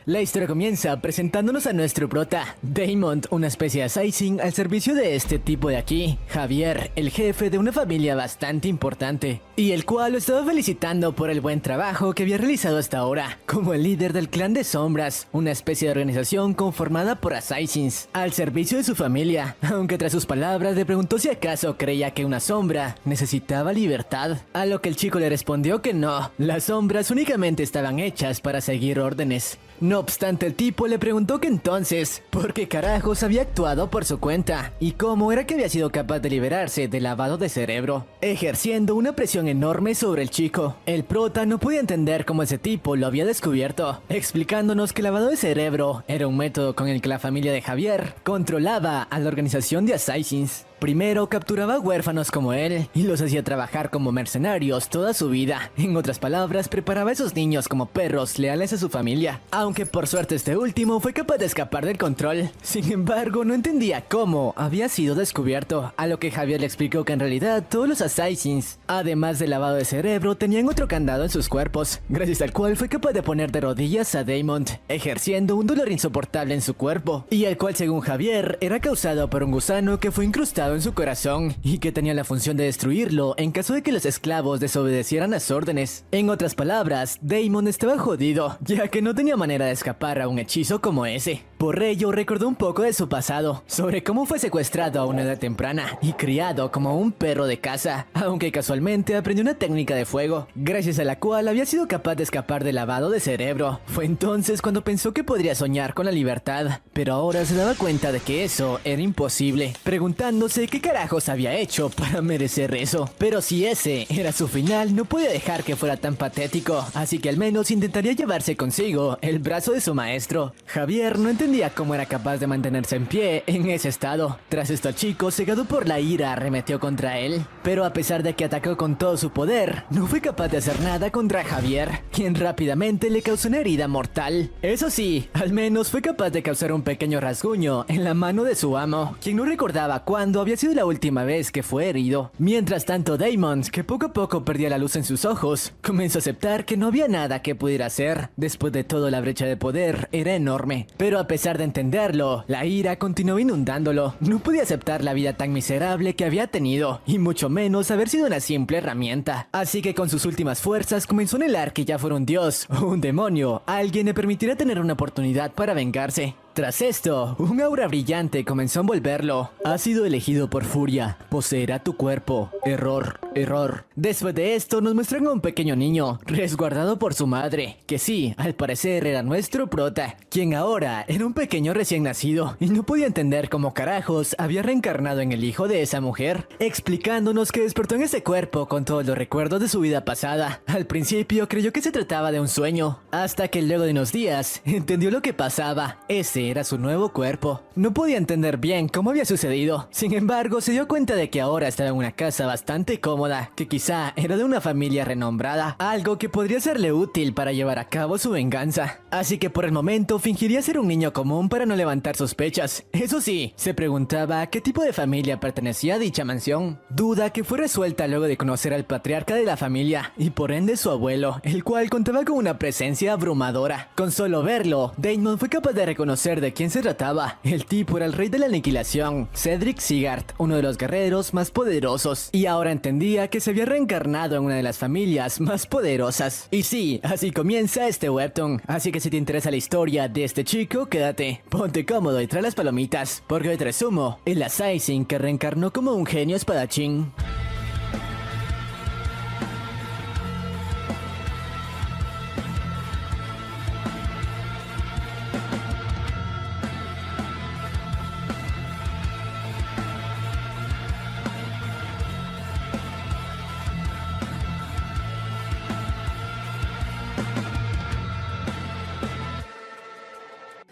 La historia comienza presentándonos a nuestro prota, Damon, una especie de assassin al servicio de este tipo de aquí, Javier, el jefe de una familia bastante importante, y el cual lo estaba felicitando por el buen trabajo que había realizado hasta ahora, como el líder del clan de sombras, una especie de organización conformada por assassins, al servicio de su familia, aunque tras sus palabras le preguntó si acaso creía que una sombra necesitaba libertad, a lo que el chico le respondió que no, las sombras únicamente estaban hechas para seguir órdenes. No obstante, el tipo le preguntó que entonces, ¿por qué carajos había actuado por su cuenta? Y cómo era que había sido capaz de liberarse del lavado de cerebro, ejerciendo una presión enorme sobre el chico. El prota no podía entender cómo ese tipo lo había descubierto, explicándonos que el lavado de cerebro era un método con el que la familia de Javier controlaba a la organización de assassins. Primero capturaba huérfanos como él y los hacía trabajar como mercenarios toda su vida. En otras palabras, preparaba a esos niños como perros leales a su familia. Aunque por suerte este último fue capaz de escapar del control. Sin embargo, no entendía cómo había sido descubierto, a lo que Javier le explicó que en realidad todos los assassins, además del lavado de cerebro, tenían otro candado en sus cuerpos, gracias al cual fue capaz de poner de rodillas a Damon, ejerciendo un dolor insoportable en su cuerpo, y el cual según Javier era causado por un gusano que fue incrustado en su corazón y que tenía la función de destruirlo en caso de que los esclavos desobedecieran las órdenes. En otras palabras, Damon estaba jodido, ya que no tenía manera de escapar a un hechizo como ese. Por ello, recordó un poco de su pasado, sobre cómo fue secuestrado a una edad temprana y criado como un perro de caza, aunque casualmente aprendió una técnica de fuego, gracias a la cual había sido capaz de escapar del lavado de cerebro. Fue entonces cuando pensó que podría soñar con la libertad, pero ahora se daba cuenta de que eso era imposible, preguntándose qué carajos había hecho para merecer eso. Pero si ese era su final, no podía dejar que fuera tan patético, así que al menos intentaría llevarse consigo el brazo de su maestro. Javier no entendía cómo era capaz de mantenerse en pie en ese estado. Tras esto, el chico, cegado por la ira, arremetió contra él, pero a pesar de que atacó con todo su poder, no fue capaz de hacer nada contra Javier, quien rápidamente le causó una herida mortal. Eso sí, al menos fue capaz de causar un pequeño rasguño en la mano de su amo, quien no recordaba cuándo había sido la última vez que fue herido. Mientras tanto, Damon, que poco a poco perdía la luz en sus ojos, comenzó a aceptar que no había nada que pudiera hacer. Después de todo, la brecha de poder era enorme, pero a pesar de entenderlo, la ira continuó inundándolo. No podía aceptar la vida tan miserable que había tenido, y mucho menos haber sido una simple herramienta. Así que con sus últimas fuerzas comenzó a anhelar que ya fuera un dios o un demonio, alguien le permitiera tener una oportunidad para vengarse. Tras esto, un aura brillante comenzó a envolverlo. Has sido elegido por Furia. Poseerá tu cuerpo. Error, error. Después de esto, nos muestran a un pequeño niño, resguardado por su madre, que sí, al parecer era nuestro prota, quien ahora era un pequeño recién nacido, y no podía entender cómo carajos había reencarnado en el hijo de esa mujer, explicándonos que despertó en ese cuerpo con todos los recuerdos de su vida pasada. Al principio creyó que se trataba de un sueño, hasta que luego de unos días entendió lo que pasaba. Ese era su nuevo cuerpo. No podía entender bien cómo había sucedido. Sin embargo, se dio cuenta de que ahora estaba en una casa bastante cómoda, que quizá era de una familia renombrada, algo que podría serle útil para llevar a cabo su venganza. Así que por el momento fingiría ser un niño común para no levantar sospechas. Eso sí, se preguntaba a qué tipo de familia pertenecía a dicha mansión, duda que fue resuelta luego de conocer al patriarca de la familia y por ende su abuelo, el cual contaba con una presencia abrumadora. Con solo verlo, Damon fue capaz de reconocer de quién se trataba. El tipo era el rey de la aniquilación, Cedric Sigard, uno de los guerreros más poderosos, y ahora entendía que se había reencarnado en una de las familias más poderosas. Y sí, así comienza este webtoon, así que si te interesa la historia de este chico, quédate, ponte cómodo y trae las palomitas, porque hoy te resumo el assassin que reencarnó como un genio espadachín.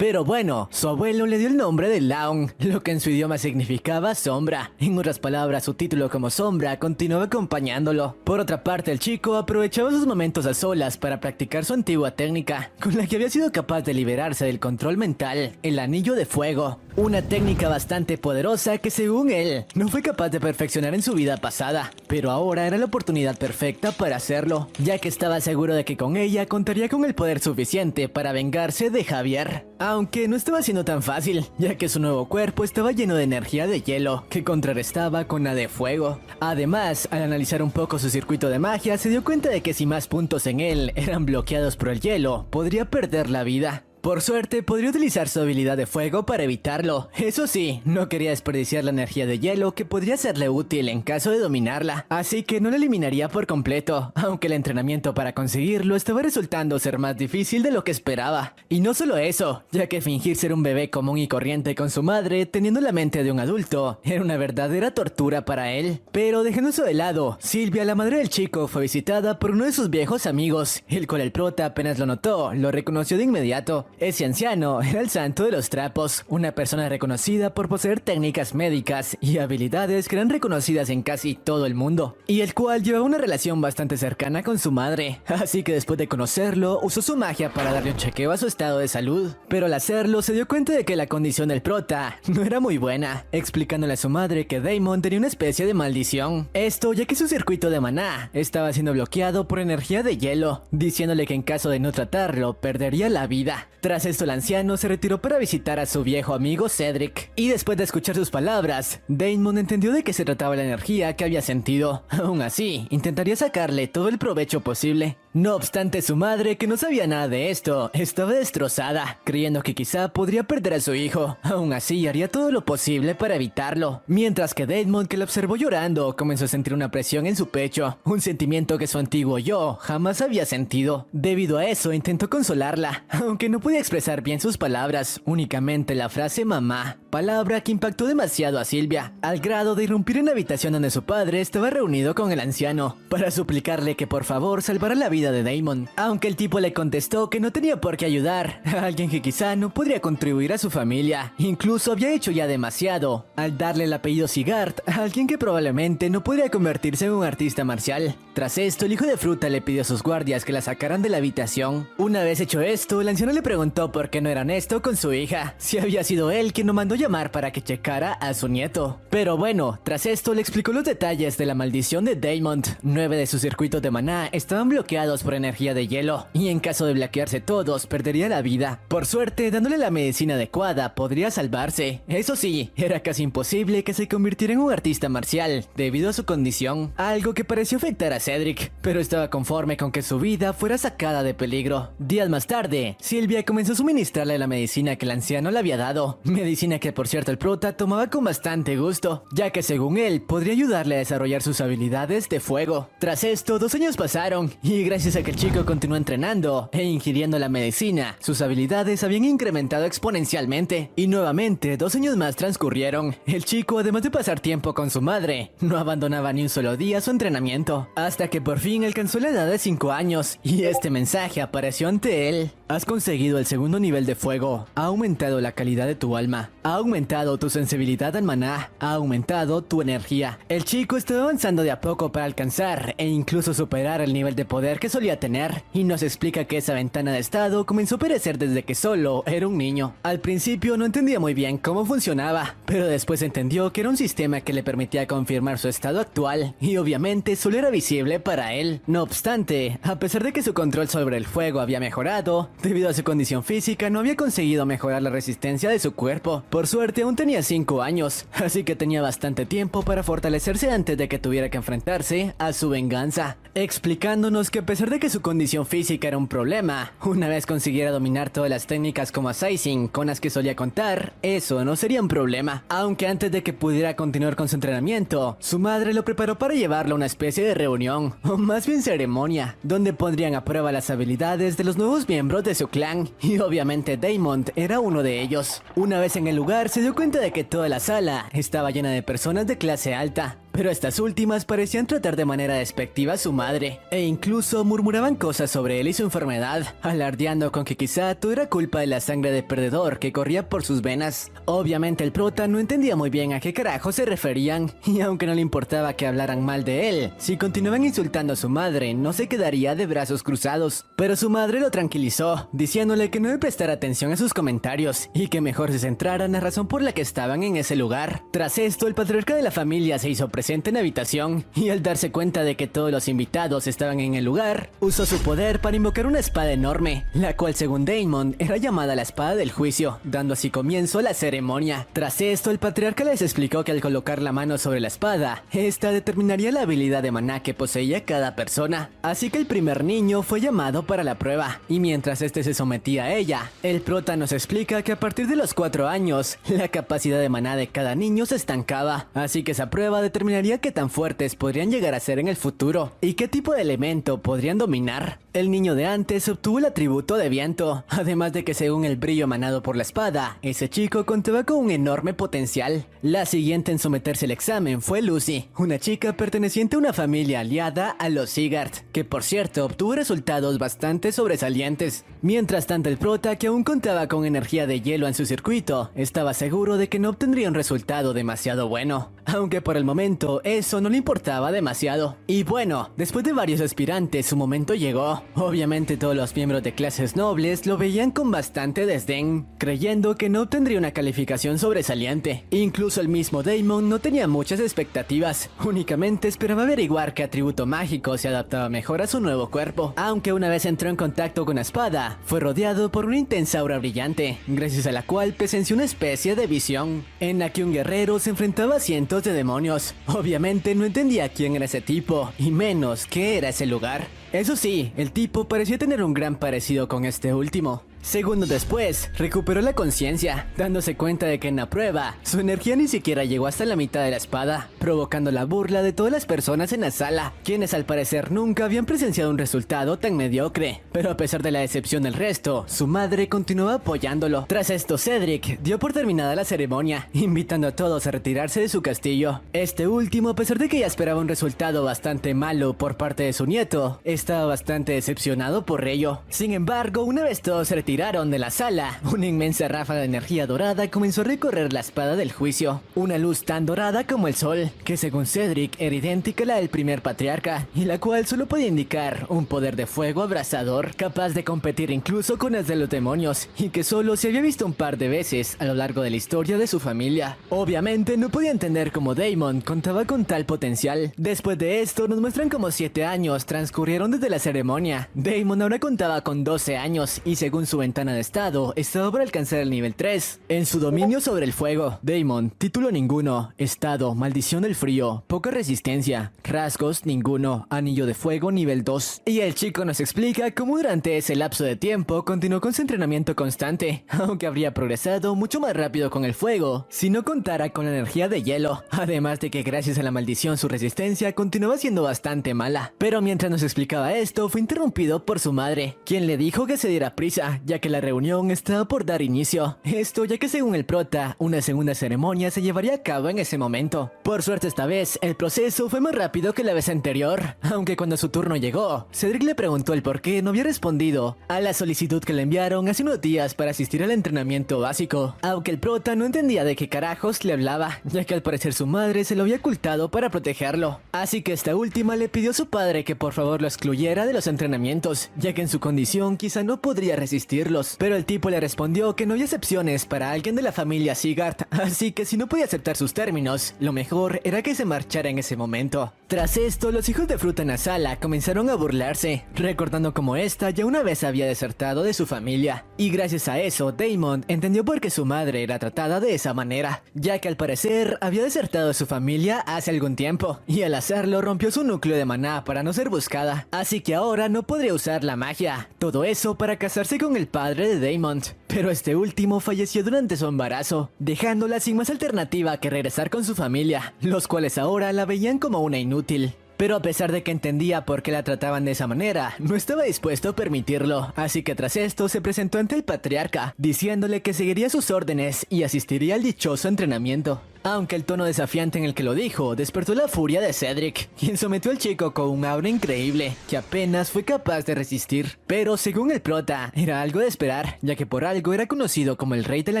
Pero bueno, su abuelo le dio el nombre de Laon, lo que en su idioma significaba sombra. En otras palabras, su título como sombra continuaba acompañándolo. Por otra parte, el chico aprovechaba sus momentos a solas para practicar su antigua técnica, con la que había sido capaz de liberarse del control mental, el anillo de fuego. Una técnica bastante poderosa que, según él, no fue capaz de perfeccionar en su vida pasada, pero ahora era la oportunidad perfecta para hacerlo, ya que estaba seguro de que con ella contaría con el poder suficiente para vengarse de Javier. Aunque no estaba siendo tan fácil, ya que su nuevo cuerpo estaba lleno de energía de hielo, que contrarrestaba con la de fuego. Además, al analizar un poco su circuito de magia, se dio cuenta de que si más puntos en él eran bloqueados por el hielo, podría perder la vida. Por suerte, podría utilizar su habilidad de fuego para evitarlo. Eso sí, no quería desperdiciar la energía de hielo que podría serle útil en caso de dominarla, así que no la eliminaría por completo, aunque el entrenamiento para conseguirlo estaba resultando ser más difícil de lo que esperaba. Y no solo eso, ya que fingir ser un bebé común y corriente con su madre, teniendo la mente de un adulto, era una verdadera tortura para él. Pero dejando eso de lado, Silvia, la madre del chico, fue visitada por uno de sus viejos amigos, el cual el prota apenas lo notó, lo reconoció de inmediato. Ese anciano era el santo de los trapos, una persona reconocida por poseer técnicas médicas y habilidades que eran reconocidas en casi todo el mundo, y el cual llevaba una relación bastante cercana con su madre, así que después de conocerlo, usó su magia para darle un chequeo a su estado de salud, pero al hacerlo se dio cuenta de que la condición del prota no era muy buena, explicándole a su madre que Daemon tenía una especie de maldición, esto ya que su circuito de maná estaba siendo bloqueado por energía de hielo, diciéndole que en caso de no tratarlo, perdería la vida. Tras esto, el anciano se retiró para visitar a su viejo amigo Cedric, y después de escuchar sus palabras, Daemon entendió de qué se trataba la energía que había sentido. Aún así, intentaría sacarle todo el provecho posible. No obstante, su madre, que no sabía nada de esto, estaba destrozada, creyendo que quizá podría perder a su hijo. Aún así, haría todo lo posible para evitarlo. Mientras que Daemon, que lo observó llorando, comenzó a sentir una presión en su pecho, un sentimiento que su antiguo yo jamás había sentido. Debido a eso, intentó consolarla, aunque no podía expresar bien sus palabras, únicamente la frase mamá, palabra que impactó demasiado a Silvia, al grado de irrumpir en la habitación donde su padre estaba reunido con el anciano, para suplicarle que por favor salvara la vida de Daemon, aunque el tipo le contestó que no tenía por qué ayudar a alguien que quizá no podría contribuir a su familia, incluso había hecho ya demasiado, al darle el apellido Sigard a alguien que probablemente no podría convertirse en un artista marcial. Tras esto, el hijo de fruta le pidió a sus guardias que la sacaran de la habitación. Una vez hecho esto, el anciano le preguntó por qué no era honesto con su hija, si había sido él quien lo mandó llamar para que checara a su nieto. Pero bueno, tras esto le explicó los detalles de la maldición de Daemon. 9 de sus circuitos de maná estaban bloqueados por energía de hielo, y en caso de bloquearse todos, perdería la vida. Por suerte, dándole la medicina adecuada, podría salvarse. Eso sí, era casi imposible que se convirtiera en un artista marcial, debido a su condición, algo que pareció afectar a Cedric, pero estaba conforme con que su vida fuera sacada de peligro. Días más tarde, Silvia comenzó a suministrarle la medicina que el anciano le había dado, medicina que por cierto el prota tomaba con bastante gusto, ya que según él, podría ayudarle a desarrollar sus habilidades de fuego. Tras esto, 2 años pasaron, y gracias a que el chico continuó entrenando e ingiriendo la medicina, sus habilidades habían incrementado exponencialmente, y nuevamente 2 años más transcurrieron. El chico, además de pasar tiempo con su madre, no abandonaba ni un solo día su entrenamiento, hasta que por fin alcanzó la edad de 5 años, y este mensaje apareció ante él. Has conseguido el segundo nivel de fuego, ha aumentado la calidad de tu alma, ha aumentado tu sensibilidad al maná, ha aumentado tu energía. El chico estaba avanzando de a poco para alcanzar e incluso superar el nivel de poder que solía tener, y nos explica que esa ventana de estado comenzó a perecer desde que solo era un niño. Al principio no entendía muy bien cómo funcionaba, pero después entendió que era un sistema que le permitía confirmar su estado actual, y obviamente solo era visible para él. No obstante, a pesar de que su control sobre el fuego había mejorado, debido a su condición física no había conseguido mejorar la resistencia de su cuerpo. Por suerte aún tenía 5 años, así que tenía bastante tiempo para fortalecerse antes de que tuviera que enfrentarse a su venganza, explicándonos que a pesar de que su condición física era un problema, una vez consiguiera dominar todas las técnicas como Assassin con las que solía contar, eso no sería un problema. Aunque antes de que pudiera continuar con su entrenamiento, su madre lo preparó para llevarlo a una especie de reunión, o más bien ceremonia, donde pondrían a prueba las habilidades de los nuevos miembros de su clan, y obviamente Daemon era uno de ellos. Una vez en el lugar, se dio cuenta de que toda la sala estaba llena de personas de clase alta, pero estas últimas parecían tratar de manera despectiva a su madre, e incluso murmuraban cosas sobre él y su enfermedad, alardeando con que quizá todo era culpa de la sangre de perdedor que corría por sus venas. Obviamente el prota no entendía muy bien a qué carajo se referían, y aunque no le importaba que hablaran mal de él, si continuaban insultando a su madre, no se quedaría de brazos cruzados. Pero su madre lo tranquilizó, diciéndole que no le prestara atención a sus comentarios, y que mejor se centrara en la razón por la que estaban en ese lugar. Tras esto, el patriarca de la familia se hizo presente en la habitación, y al darse cuenta de que todos los invitados estaban en el lugar, usó su poder para invocar una espada enorme, la cual según Daemon era llamada la espada del juicio, dando así comienzo a la ceremonia. Tras esto, el patriarca les explicó que al colocar la mano sobre la espada, esta determinaría la habilidad de maná que poseía cada persona. Así que el primer niño fue llamado para la prueba, y mientras este se sometía a ella, el prota nos explica que a partir de los 4 años, la capacidad de maná de cada niño se estancaba, así que esa prueba determinaría qué tan fuertes podrían llegar a ser en el futuro, y qué tipo de elemento podrían dominar. El niño de antes obtuvo el atributo de viento, además de que según el brillo emanado por la espada, ese chico contaba con un enorme potencial. La siguiente en someterse al examen fue Lucy, una chica perteneciente a una familia aliada a los Sigard, que por cierto obtuvo resultados bastante sobresalientes. Mientras tanto el prota, que aún contaba con energía de hielo en su circuito, estaba seguro de que no obtendría un resultado demasiado bueno, aunque por el momento eso no le importaba demasiado. Y bueno, después de varios aspirantes su momento llegó. Obviamente todos los miembros de clases nobles lo veían con bastante desdén, creyendo que no obtendría una calificación sobresaliente. Incluso el mismo Daemon no tenía muchas expectativas, únicamente esperaba averiguar qué atributo mágico se adaptaba mejor a su nuevo cuerpo. Aunque una vez entró en contacto con la espada, fue rodeado por una intensa aura brillante, gracias a la cual presenció una especie de visión, en la que un guerrero se enfrentaba a cientos de demonios. Obviamente no entendía quién era ese tipo, y menos qué era ese lugar. Eso sí, el tipo parecía tener un gran parecido con este último. Segundos después, recuperó la conciencia, dándose cuenta de que en la prueba, su energía ni siquiera llegó hasta la mitad de la espada, provocando la burla de todas las personas en la sala, quienes al parecer nunca habían presenciado un resultado tan mediocre. Pero a pesar de la decepción del resto, su madre continuaba apoyándolo. Tras esto, Cedric dio por terminada la ceremonia, invitando a todos a retirarse de su castillo. Este último, a pesar de que ya esperaba un resultado bastante malo por parte de su nieto, estaba bastante decepcionado por ello. Sin embargo, una vez todos se retiraron de la sala, una inmensa ráfaga de energía dorada comenzó a recorrer la espada del juicio. Una luz tan dorada como el sol, que según Cedric era idéntica a la del primer patriarca, y la cual solo podía indicar un poder de fuego abrasador, capaz de competir incluso con el de los demonios, y que solo se había visto un par de veces a lo largo de la historia de su familia. Obviamente no podía entender cómo Daemon contaba con tal potencial. Después de esto nos muestran como 7 años transcurrieron desde la ceremonia. Daemon ahora contaba con 12 años, y según su ventana de estado, estaba por alcanzar el nivel 3. En su dominio sobre el fuego, Daemon, título ninguno, estado, maldición del frío, poca resistencia, rasgos ninguno, anillo de fuego nivel 2. Y el chico nos explica cómo durante ese lapso de tiempo continuó con su entrenamiento constante, aunque habría progresado mucho más rápido con el fuego, si no contara con la energía de hielo, además de que gracias a la maldición su resistencia continuaba siendo bastante mala. Pero mientras nos explicaba esto, fue interrumpido por su madre, quien le dijo que se diera prisa, ya que la reunión estaba por dar inicio. Esto ya que según el prota, una segunda ceremonia se llevaría a cabo en ese momento. Por suerte esta vez, el proceso fue más rápido que la vez anterior, aunque cuando su turno llegó, Cedric le preguntó el por qué no había respondido a la solicitud que le enviaron hace unos días para asistir al entrenamiento básico, aunque el prota no entendía de qué carajos le hablaba, ya que al parecer su madre se lo había ocultado para protegerlo. Así que esta última le pidió a su padre que por favor lo excluyera de los entrenamientos, ya que en su condición quizá no podría resistirlos. Pero el tipo le respondió que no había excepciones para alguien de la familia Sigard, así que si no podía aceptar sus términos, lo mejor era que se marchara en ese momento. Tras esto, los hijos de fruta en la sala comenzaron a burlarse, recordando cómo esta ya una vez había desertado de su familia. Y gracias a eso, Daemon entendió por qué su madre era tratada de esa manera, ya que al parecer había desertado de su familia hace algún tiempo, y al hacerlo rompió su núcleo de maná para no ser buscada, así que ahora no podría usar la magia. Todo eso para casarse con el padre de Daemon, pero este último falleció durante su embarazo, dejándola sin más alternativa que regresar con su familia, los cuales ahora la veían como una inútil. Pero a pesar de que entendía por qué la trataban de esa manera, no estaba dispuesto a permitirlo, así que tras esto se presentó ante el patriarca, diciéndole que seguiría sus órdenes y asistiría al dichoso entrenamiento. Aunque el tono desafiante en el que lo dijo despertó la furia de Cedric, quien sometió al chico con un aura increíble que apenas fue capaz de resistir. Pero según el prota, era algo de esperar, ya que por algo era conocido como el rey de la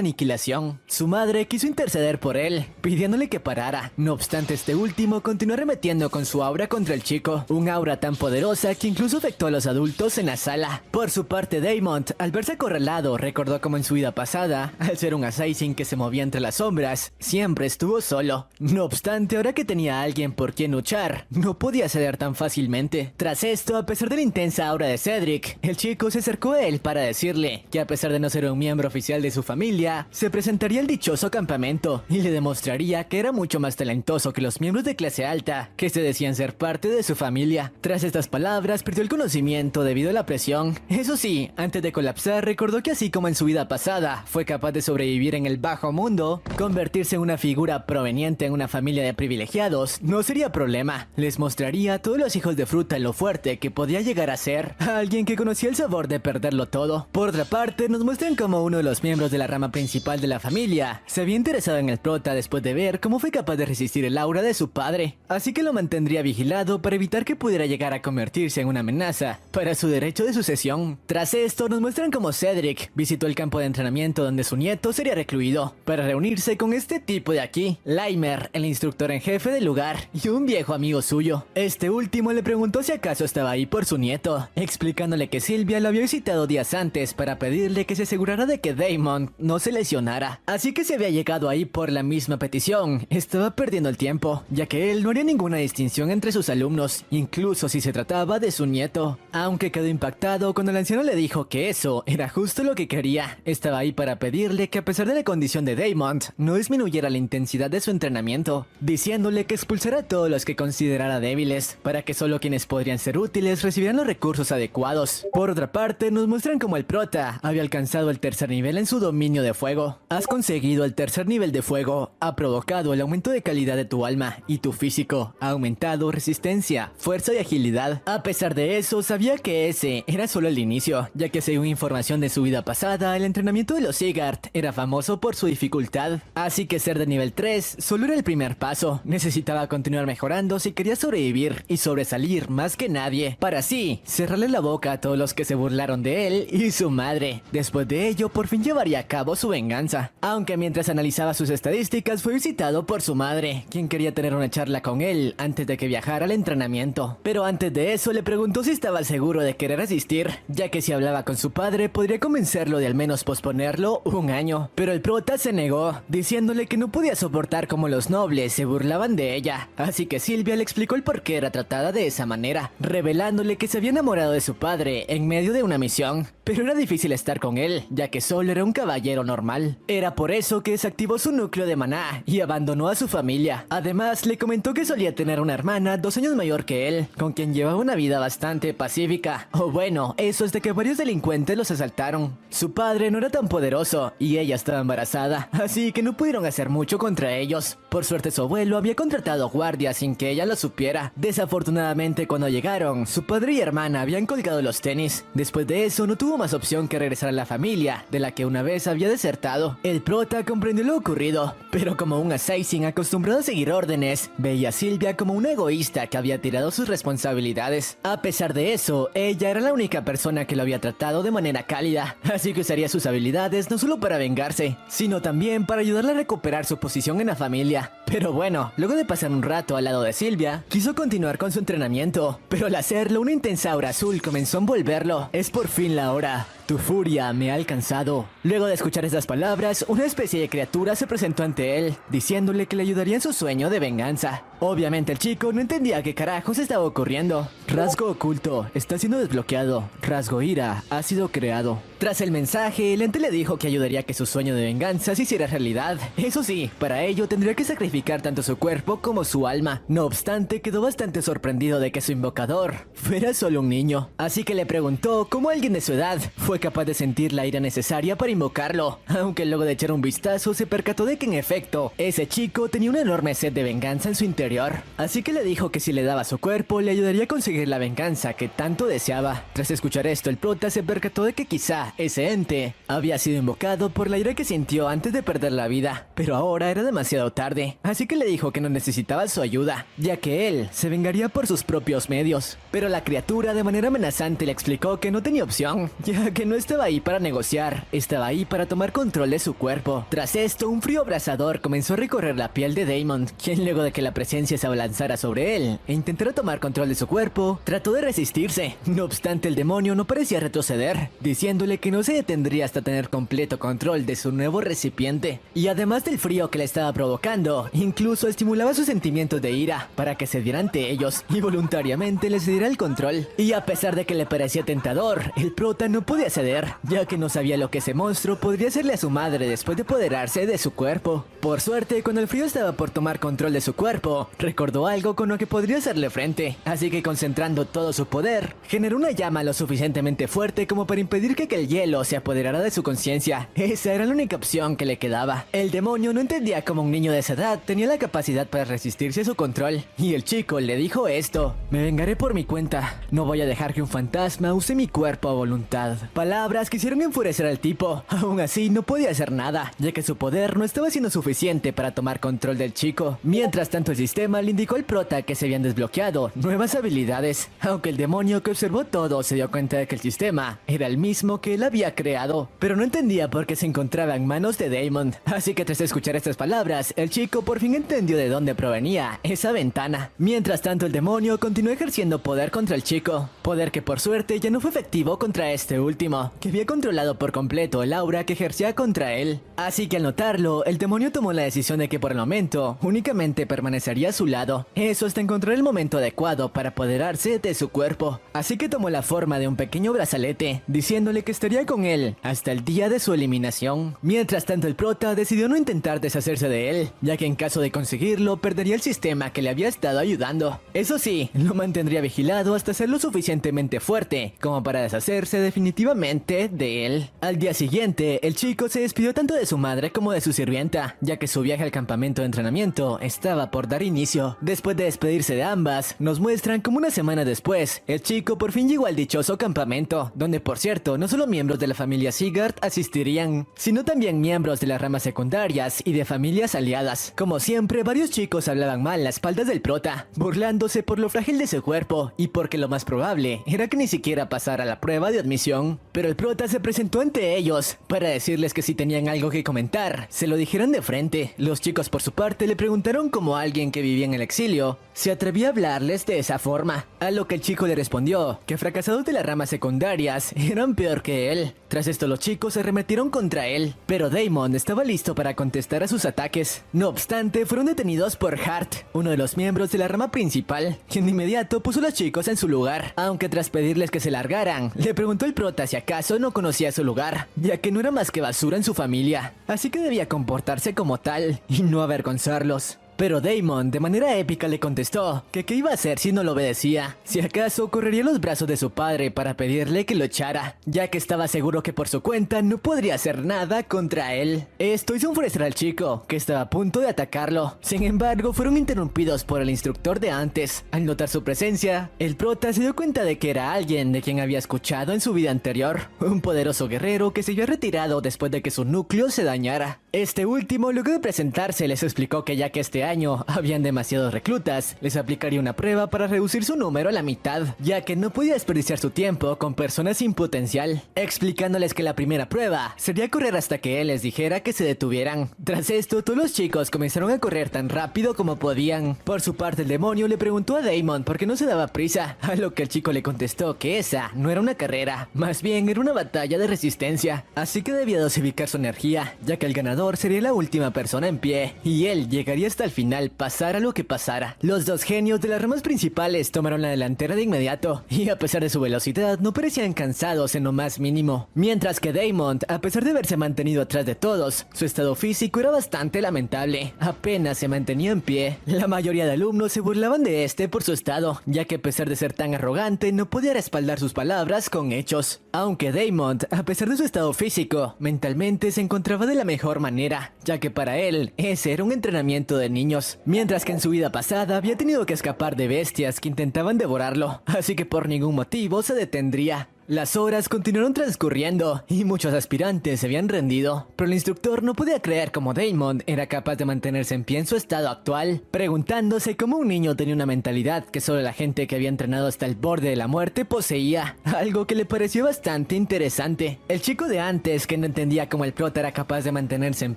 aniquilación. Su madre quiso interceder por él, pidiéndole que parara. No obstante, este último continuó arremetiendo con su aura contra el chico, un aura tan poderosa que incluso afectó a los adultos en la sala. Por su parte, Daemon, al verse acorralado, recordó como en su vida pasada, al ser un assassin que se movía entre las sombras, siempre estuvo solo. No obstante, ahora que tenía a alguien por quien luchar, no podía ceder tan fácilmente. Tras esto, a pesar de la intensa aura de Cedric, el chico se acercó a él para decirle que a pesar de no ser un miembro oficial de su familia, se presentaría al dichoso campamento y le demostraría que era mucho más talentoso que los miembros de clase alta que se decían ser parte de su familia. Tras estas palabras, perdió el conocimiento debido a la presión. Eso sí, antes de colapsar, recordó que así como en su vida pasada, fue capaz de sobrevivir en el bajo mundo, convertirse en una figura proveniente en una familia de privilegiados no sería problema. Les mostraría a todos los hijos de fruta lo fuerte que podía llegar a ser, a alguien que conocía el sabor de perderlo todo. Por otra parte, nos muestran como uno de los miembros de la rama principal de la familia se había interesado en el prota después de ver cómo fue capaz de resistir el aura de su padre, así que lo mantendría vigilado para evitar que pudiera llegar a convertirse en una amenaza para su derecho de sucesión. Tras esto, nos muestran cómo Cedric visitó el campo de entrenamiento donde su nieto sería recluido, para reunirse con este tipo de aquí, Laimer, el instructor en jefe del lugar, y un viejo amigo suyo. Este último le preguntó si acaso estaba ahí por su nieto, explicándole que Sylvia lo había visitado días antes para pedirle que se asegurara de que Daemon no se lesionara. Así que se había llegado ahí por la misma petición. Estaba perdiendo el tiempo, ya que él no haría ninguna distinción entre sus alumnos, incluso si se trataba de su nieto. Aunque quedó impactado cuando el anciano le dijo que eso era justo lo que quería. Estaba ahí para pedirle que a pesar de la condición de Daemon, no disminuyera la intensidad de su entrenamiento, diciéndole que expulsara a todos los que considerara débiles, para que solo quienes podrían ser útiles recibieran los recursos adecuados. Por otra parte, nos muestran cómo el prota había alcanzado el tercer nivel en su dominio de fuego. Has conseguido el tercer nivel de fuego, ha provocado el aumento de calidad de tu alma y tu físico, ha aumentado resistencia, fuerza y agilidad. A pesar de eso, sabía que ese era solo el inicio, ya que según información de su vida pasada, el entrenamiento de los Sigard era famoso por su dificultad, así que ser de nivel 3 solo era el primer paso. Necesitaba continuar mejorando si quería sobrevivir y sobresalir más que nadie, para así cerrarle la boca a todos los que se burlaron de él y su madre. Después de ello, por fin llevaría a cabo su venganza, aunque mientras analizaba sus estadísticas fue visitado por su madre, quien quería tener una charla con él antes de que viajara al entrenamiento. Pero antes de eso le preguntó si estaba seguro de querer asistir, ya que si hablaba con su padre podría convencerlo de al menos posponerlo un año. Pero el prota se negó, diciéndole que no podía soportar cómo los nobles se burlaban de ella, así que Sylvia le explicó el por qué era tratada de esa manera, revelándole que se había enamorado de su padre en medio de una misión, pero era difícil estar con él, ya que solo era un caballero normal. Era por eso que desactivó su núcleo de maná y abandonó a su familia. Además, le comentó que solía tener una hermana 2 años mayor que él, con quien llevaba una vida bastante pacífica. O bueno, eso es de que varios delincuentes los asaltaron. Su padre no era tan poderoso y ella estaba embarazada, así que no pudieron hacer mucho contra ellos. Por suerte, su abuelo había contratado guardias sin que ella lo supiera. Desafortunadamente, cuando llegaron, su padre y hermana habían colgado los tenis. Después de eso, no tuvo más opción que regresar a la familia, de la que una vez había desertado. El prota comprendió lo ocurrido, pero como un assassin acostumbrado a seguir órdenes, veía a Sylvia como una egoísta que había tirado sus responsabilidades. A pesar de eso, ella era la única persona que lo había tratado de manera cálida, así que usaría sus habilidades no solo para vengarse, sino también para ayudarle a recuperar su posición en la familia. Pero bueno, luego de pasar un rato al lado de Sylvia, quiso continuar con su entrenamiento, pero al hacerlo, una intensa aura azul comenzó a envolverlo. Es por fin la hora. Tu furia me ha alcanzado. Luego de escuchar estas palabras, una especie de criatura se presentó ante él, diciéndole que le ayudaría en su sueño de venganza. Obviamente el chico no entendía qué carajos estaba ocurriendo. Rasgo oculto está siendo desbloqueado. Rasgo ira ha sido creado. Tras el mensaje, el ente le dijo que ayudaría a que su sueño de venganza se hiciera realidad. Eso sí, para ello tendría que sacrificar tanto su cuerpo como su alma. No obstante, quedó bastante sorprendido de que su invocador fuera solo un niño. Así que le preguntó cómo alguien de su edad fue capaz de sentir la ira necesaria para invocarlo, aunque luego de echar un vistazo se percató de que en efecto, ese chico tenía una enorme sed de venganza en su interior, así que le dijo que si le daba su cuerpo le ayudaría a conseguir la venganza que tanto deseaba. Tras escuchar esto, el prota se percató de que quizá ese ente había sido invocado por la ira que sintió antes de perder la vida, pero ahora era demasiado tarde, así que le dijo que no necesitaba su ayuda, ya que él se vengaría por sus propios medios. Pero la criatura de manera amenazante le explicó que no tenía opción, ya que no estaba ahí para negociar, estaba ahí para tomar control de su cuerpo. Tras esto, un frío abrasador comenzó a recorrer la piel de Damon, quien luego de que la presencia se abalanzara sobre él e intentara tomar control de su cuerpo, trató de resistirse. No obstante, el demonio no parecía retroceder, diciéndole que no se detendría hasta tener completo control de su nuevo recipiente. Y además del frío que le estaba provocando, incluso estimulaba sus sentimientos de ira para que cediera ante ellos y voluntariamente les diera el control. Y a pesar de que le parecía tentador, el prota no podía ceder, ya que no sabía lo que ese monstruo podría hacerle a su madre después de apoderarse de su cuerpo. Por suerte, cuando el frío estaba por tomar control de su cuerpo, recordó algo con lo que podría hacerle frente, así que concentrando todo su poder, generó una llama lo suficientemente fuerte como para impedir que el hielo se apoderara de su conciencia. Esa era la única opción que le quedaba. El demonio no entendía cómo un niño de esa edad tenía la capacidad para resistirse a su control, y el chico le dijo esto: me vengaré por mi cuenta, no voy a dejar que un fantasma use mi cuerpo a voluntad. Palabras que hicieron enfurecer al tipo. Aún así no podía hacer nada, ya que su poder no estaba siendo suficiente para tomar control del chico. Mientras tanto, el sistema le indicó al prota que se habían desbloqueado nuevas habilidades, aunque el demonio que observó todo se dio cuenta de que el sistema era el mismo que él había creado, pero no entendía por qué se encontraba en manos de Damon. Así que tras escuchar estas palabras, el chico por fin entendió de dónde provenía esa ventana. Mientras tanto, el demonio continuó ejerciendo poder contra el chico, poder que por suerte ya no fue efectivo contra este último, que había controlado por completo el aura que ejercía contra él. Así que al notarlo, el demonio tomó la decisión de que por el momento únicamente permanecería a su lado, eso hasta encontrar el momento adecuado para apoderarse de su cuerpo. Así que tomó la forma de un pequeño brazalete, diciéndole que estaría con él hasta el día de su eliminación. Mientras tanto, el prota decidió no intentar deshacerse de él, ya que en caso de conseguirlo perdería el sistema que le había estado ayudando. Eso sí, lo mantendría vigilado hasta ser lo suficientemente fuerte como para deshacerse definitivamente de él. Al día siguiente, el chico se despidió tanto de su madre como de su sirvienta, ya que su viaje al campamento de entrenamiento estaba por dar inicio. Después de despedirse de ambas, nos muestran como una semana después, el chico por fin llegó al dichoso campamento, donde por cierto, no solo miembros de la familia Sigurd asistirían, sino también miembros de las ramas secundarias y de familias aliadas. Como siempre, varios chicos hablaban mal las espaldas del prota, burlándose por lo frágil de su cuerpo y porque lo más probable era que ni siquiera pasara la prueba de admisión. Pero el prota se presentó ante ellos para decirles que si tenían algo que comentar, se lo dijeran de frente. Los chicos por su parte le preguntaron como alguien que vivía en el exilio se atrevía a hablarles de esa forma, a lo que el chico le respondió que fracasados de las ramas secundarias eran peor que él. Tras esto, los chicos se arremetieron contra él, pero Damon estaba listo para contestar a sus ataques. No obstante, fueron detenidos por Hart, uno de los miembros de la rama principal, quien de inmediato puso a los chicos en su lugar, aunque tras pedirles que se largaran, le preguntó al prota si acaso no conocía su lugar, ya que no era más que basura en su familia, así que debía comportarse como tal y no avergonzarlos. Pero Damon de manera épica le contestó que qué iba a hacer si no lo obedecía, si acaso correría los brazos de su padre para pedirle que lo echara, ya que estaba seguro que por su cuenta no podría hacer nada contra él. Esto hizo enfurecer al chico, que estaba a punto de atacarlo. Sin embargo, fueron interrumpidos por el instructor de antes. Al notar su presencia, el prota se dio cuenta de que era alguien de quien había escuchado en su vida anterior, un poderoso guerrero que se había retirado después de que su núcleo se dañara. Este último, luego de presentarse, les explicó que ya que este año habían demasiados reclutas, les aplicaría una prueba para reducir su número a la mitad, ya que no podía desperdiciar su tiempo con personas sin potencial, explicándoles que la primera prueba sería correr hasta que él les dijera que se detuvieran. Tras esto, todos los chicos comenzaron a correr tan rápido como podían. Por su parte, el demonio le preguntó a Damon por qué no se daba prisa, a lo que el chico le contestó que esa no era una carrera, más bien era una batalla de resistencia, así que debía dosificar su energía, ya que el ganador entrenador sería la última persona en pie, y él llegaría hasta el final, pasara lo que pasara. Los dos genios de las ramas principales tomaron la delantera de inmediato, y a pesar de su velocidad, no parecían cansados en lo más mínimo. Mientras que Daemon, a pesar de haberse mantenido atrás de todos, su estado físico era bastante lamentable. Apenas se mantenía en pie. La mayoría de alumnos se burlaban de este por su estado, ya que a pesar de ser tan arrogante, no podía respaldar sus palabras con hechos. Aunque Daemon, a pesar de su estado físico, mentalmente se encontraba de la mejor manera, ya que para él, ese era un entrenamiento de niños. Mientras que en su vida pasada había tenido que escapar de bestias que intentaban devorarlo, así que por ningún motivo se detendría. Las horas continuaron transcurriendo y muchos aspirantes se habían rendido, pero el instructor no podía creer cómo Daemon era capaz de mantenerse en pie en su estado actual, preguntándose cómo un niño tenía una mentalidad que solo la gente que había entrenado hasta el borde de la muerte poseía, algo que le pareció bastante interesante. El chico de antes, que no entendía cómo el prota era capaz de mantenerse en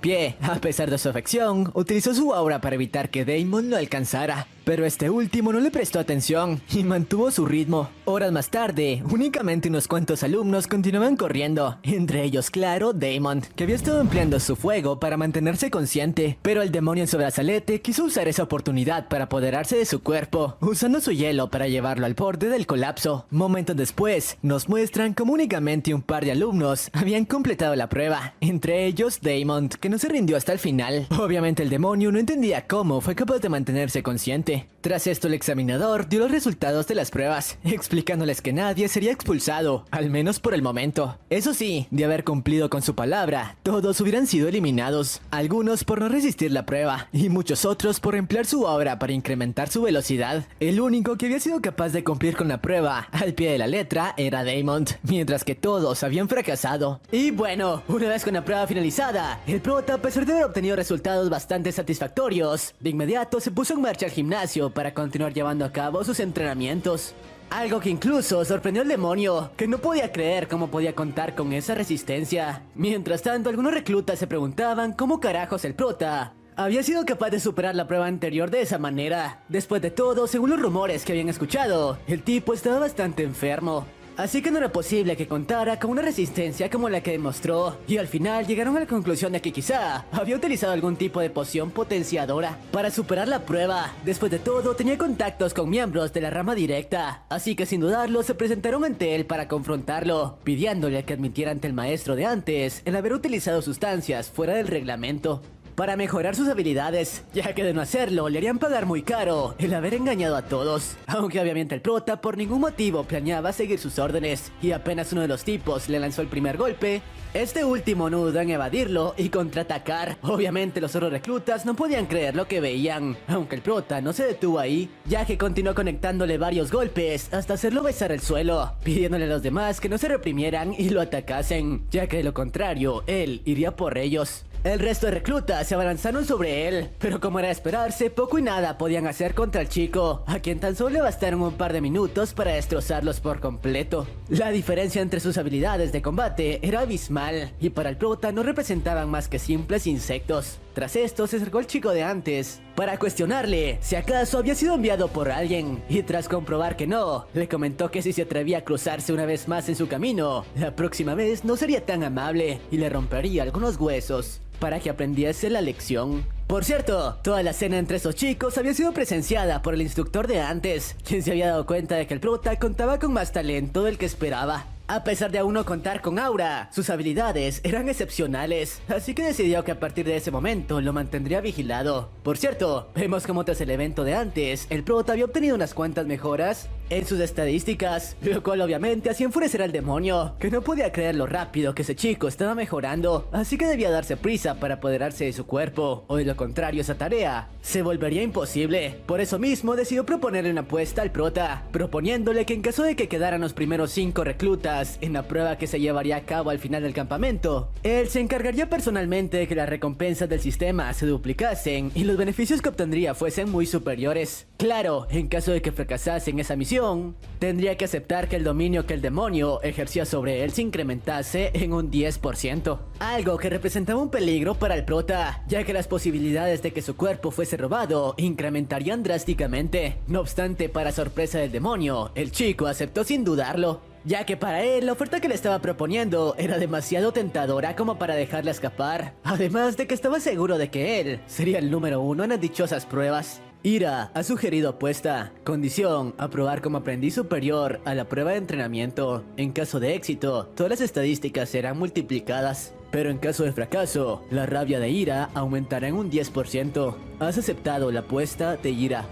pie, a pesar de su afección, utilizó su aura para evitar que Daemon lo alcanzara. Pero este último no le prestó atención y mantuvo su ritmo. Horas más tarde, únicamente unos cuantos alumnos continuaban corriendo, entre ellos, claro, Daemon, que había estado empleando su fuego para mantenerse consciente. Pero el demonio en su brazalete quiso usar esa oportunidad para apoderarse de su cuerpo, usando su hielo para llevarlo al borde del colapso. Momentos después, nos muestran cómo únicamente un par de alumnos habían completado la prueba, entre ellos Daemon, que no se rindió hasta el final. Obviamente el demonio no entendía cómo fue capaz de mantenerse consciente. Tras esto, el examinador dio los resultados de las pruebas, explicándoles que nadie sería expulsado, al menos por el momento. Eso sí, de haber cumplido con su palabra, todos hubieran sido eliminados, algunos por no resistir la prueba, y muchos otros por emplear su obra para incrementar su velocidad. El único que había sido capaz de cumplir con la prueba, al pie de la letra, era Daemon, mientras que todos habían fracasado. Y bueno, una vez con la prueba finalizada, el prota, a pesar de haber obtenido resultados bastante satisfactorios, de inmediato se puso en marcha al gimnasio para continuar llevando a cabo sus entrenamientos. Algo que incluso sorprendió al demonio, que no podía creer cómo podía contar con esa resistencia. Mientras tanto, algunos reclutas se preguntaban cómo carajos el prota había sido capaz de superar la prueba anterior de esa manera. Después de todo, según los rumores que habían escuchado, el tipo estaba bastante enfermo. Así que no era posible que contara con una resistencia como la que demostró, y al final llegaron a la conclusión de que quizá había utilizado algún tipo de poción potenciadora para superar la prueba. Después de todo, tenía contactos con miembros de la rama directa, así que sin dudarlo se presentaron ante él para confrontarlo, pidiéndole que admitiera ante el maestro de antes el haber utilizado sustancias fuera del reglamento para mejorar sus habilidades, ya que de no hacerlo le harían pagar muy caro el haber engañado a todos. Aunque obviamente el prota por ningún motivo planeaba seguir sus órdenes, y apenas uno de los tipos le lanzó el primer golpe, este último no dudó en evadirlo y contraatacar. Obviamente los otros reclutas no podían creer lo que veían, aunque el prota no se detuvo ahí, ya que continuó conectándole varios golpes hasta hacerlo besar el suelo, pidiéndole a los demás que no se reprimieran y lo atacasen, ya que de lo contrario, él iría por ellos. El resto de reclutas se abalanzaron sobre él, pero como era de esperarse, poco y nada podían hacer contra el chico, a quien tan solo le bastaron un par de minutos para destrozarlos por completo. La diferencia entre sus habilidades de combate era abismal, y para el prota no representaban más que simples insectos. Tras esto se acercó el chico de antes para cuestionarle si acaso había sido enviado por alguien, y tras comprobar que no, le comentó que si se atrevía a cruzarse una vez más en su camino, la próxima vez no sería tan amable y le rompería algunos huesos para que aprendiese la lección. Por cierto, toda la escena entre esos chicos había sido presenciada por el instructor de antes, quien se había dado cuenta de que el prota contaba con más talento del que esperaba. A pesar de aún no contar con aura, sus habilidades eran excepcionales, así que decidió que a partir de ese momento lo mantendría vigilado. Por cierto, vemos como tras el evento de antes, el prota había obtenido unas cuantas mejoras en sus estadísticas, lo cual obviamente hacía enfurecer al demonio, que no podía creer lo rápido que ese chico estaba mejorando, así que debía darse prisa para apoderarse de su cuerpo, o de lo contrario esa tarea se volvería imposible. Por eso mismo decidió proponerle una apuesta al prota, proponiéndole que en caso de que quedaran los primeros 5 reclutas en la prueba que se llevaría a cabo al final del campamento, él se encargaría personalmente de que las recompensas del sistema se duplicasen y los beneficios que obtendría fuesen muy superiores. Claro, en caso de que fracasase en esa misión, tendría que aceptar que el dominio que el demonio ejercía sobre él se incrementase en un 10%, algo que representaba un peligro para el prota, ya que las posibilidades de que su cuerpo fuese robado incrementarían drásticamente. No obstante, para sorpresa del demonio, el chico aceptó sin dudarlo. ya que para él la oferta que le estaba proponiendo era demasiado tentadora como para dejarla escapar, además de que estaba seguro de que él sería el número 1 en las dichosas pruebas. Ira ha sugerido apuesta, condición, aprobar como aprendiz superior a la prueba de entrenamiento. En caso de éxito, todas las estadísticas serán multiplicadas. Pero en caso de fracaso, la rabia de Ira aumentará en un 10%. ¿Has aceptado la apuesta de Ira?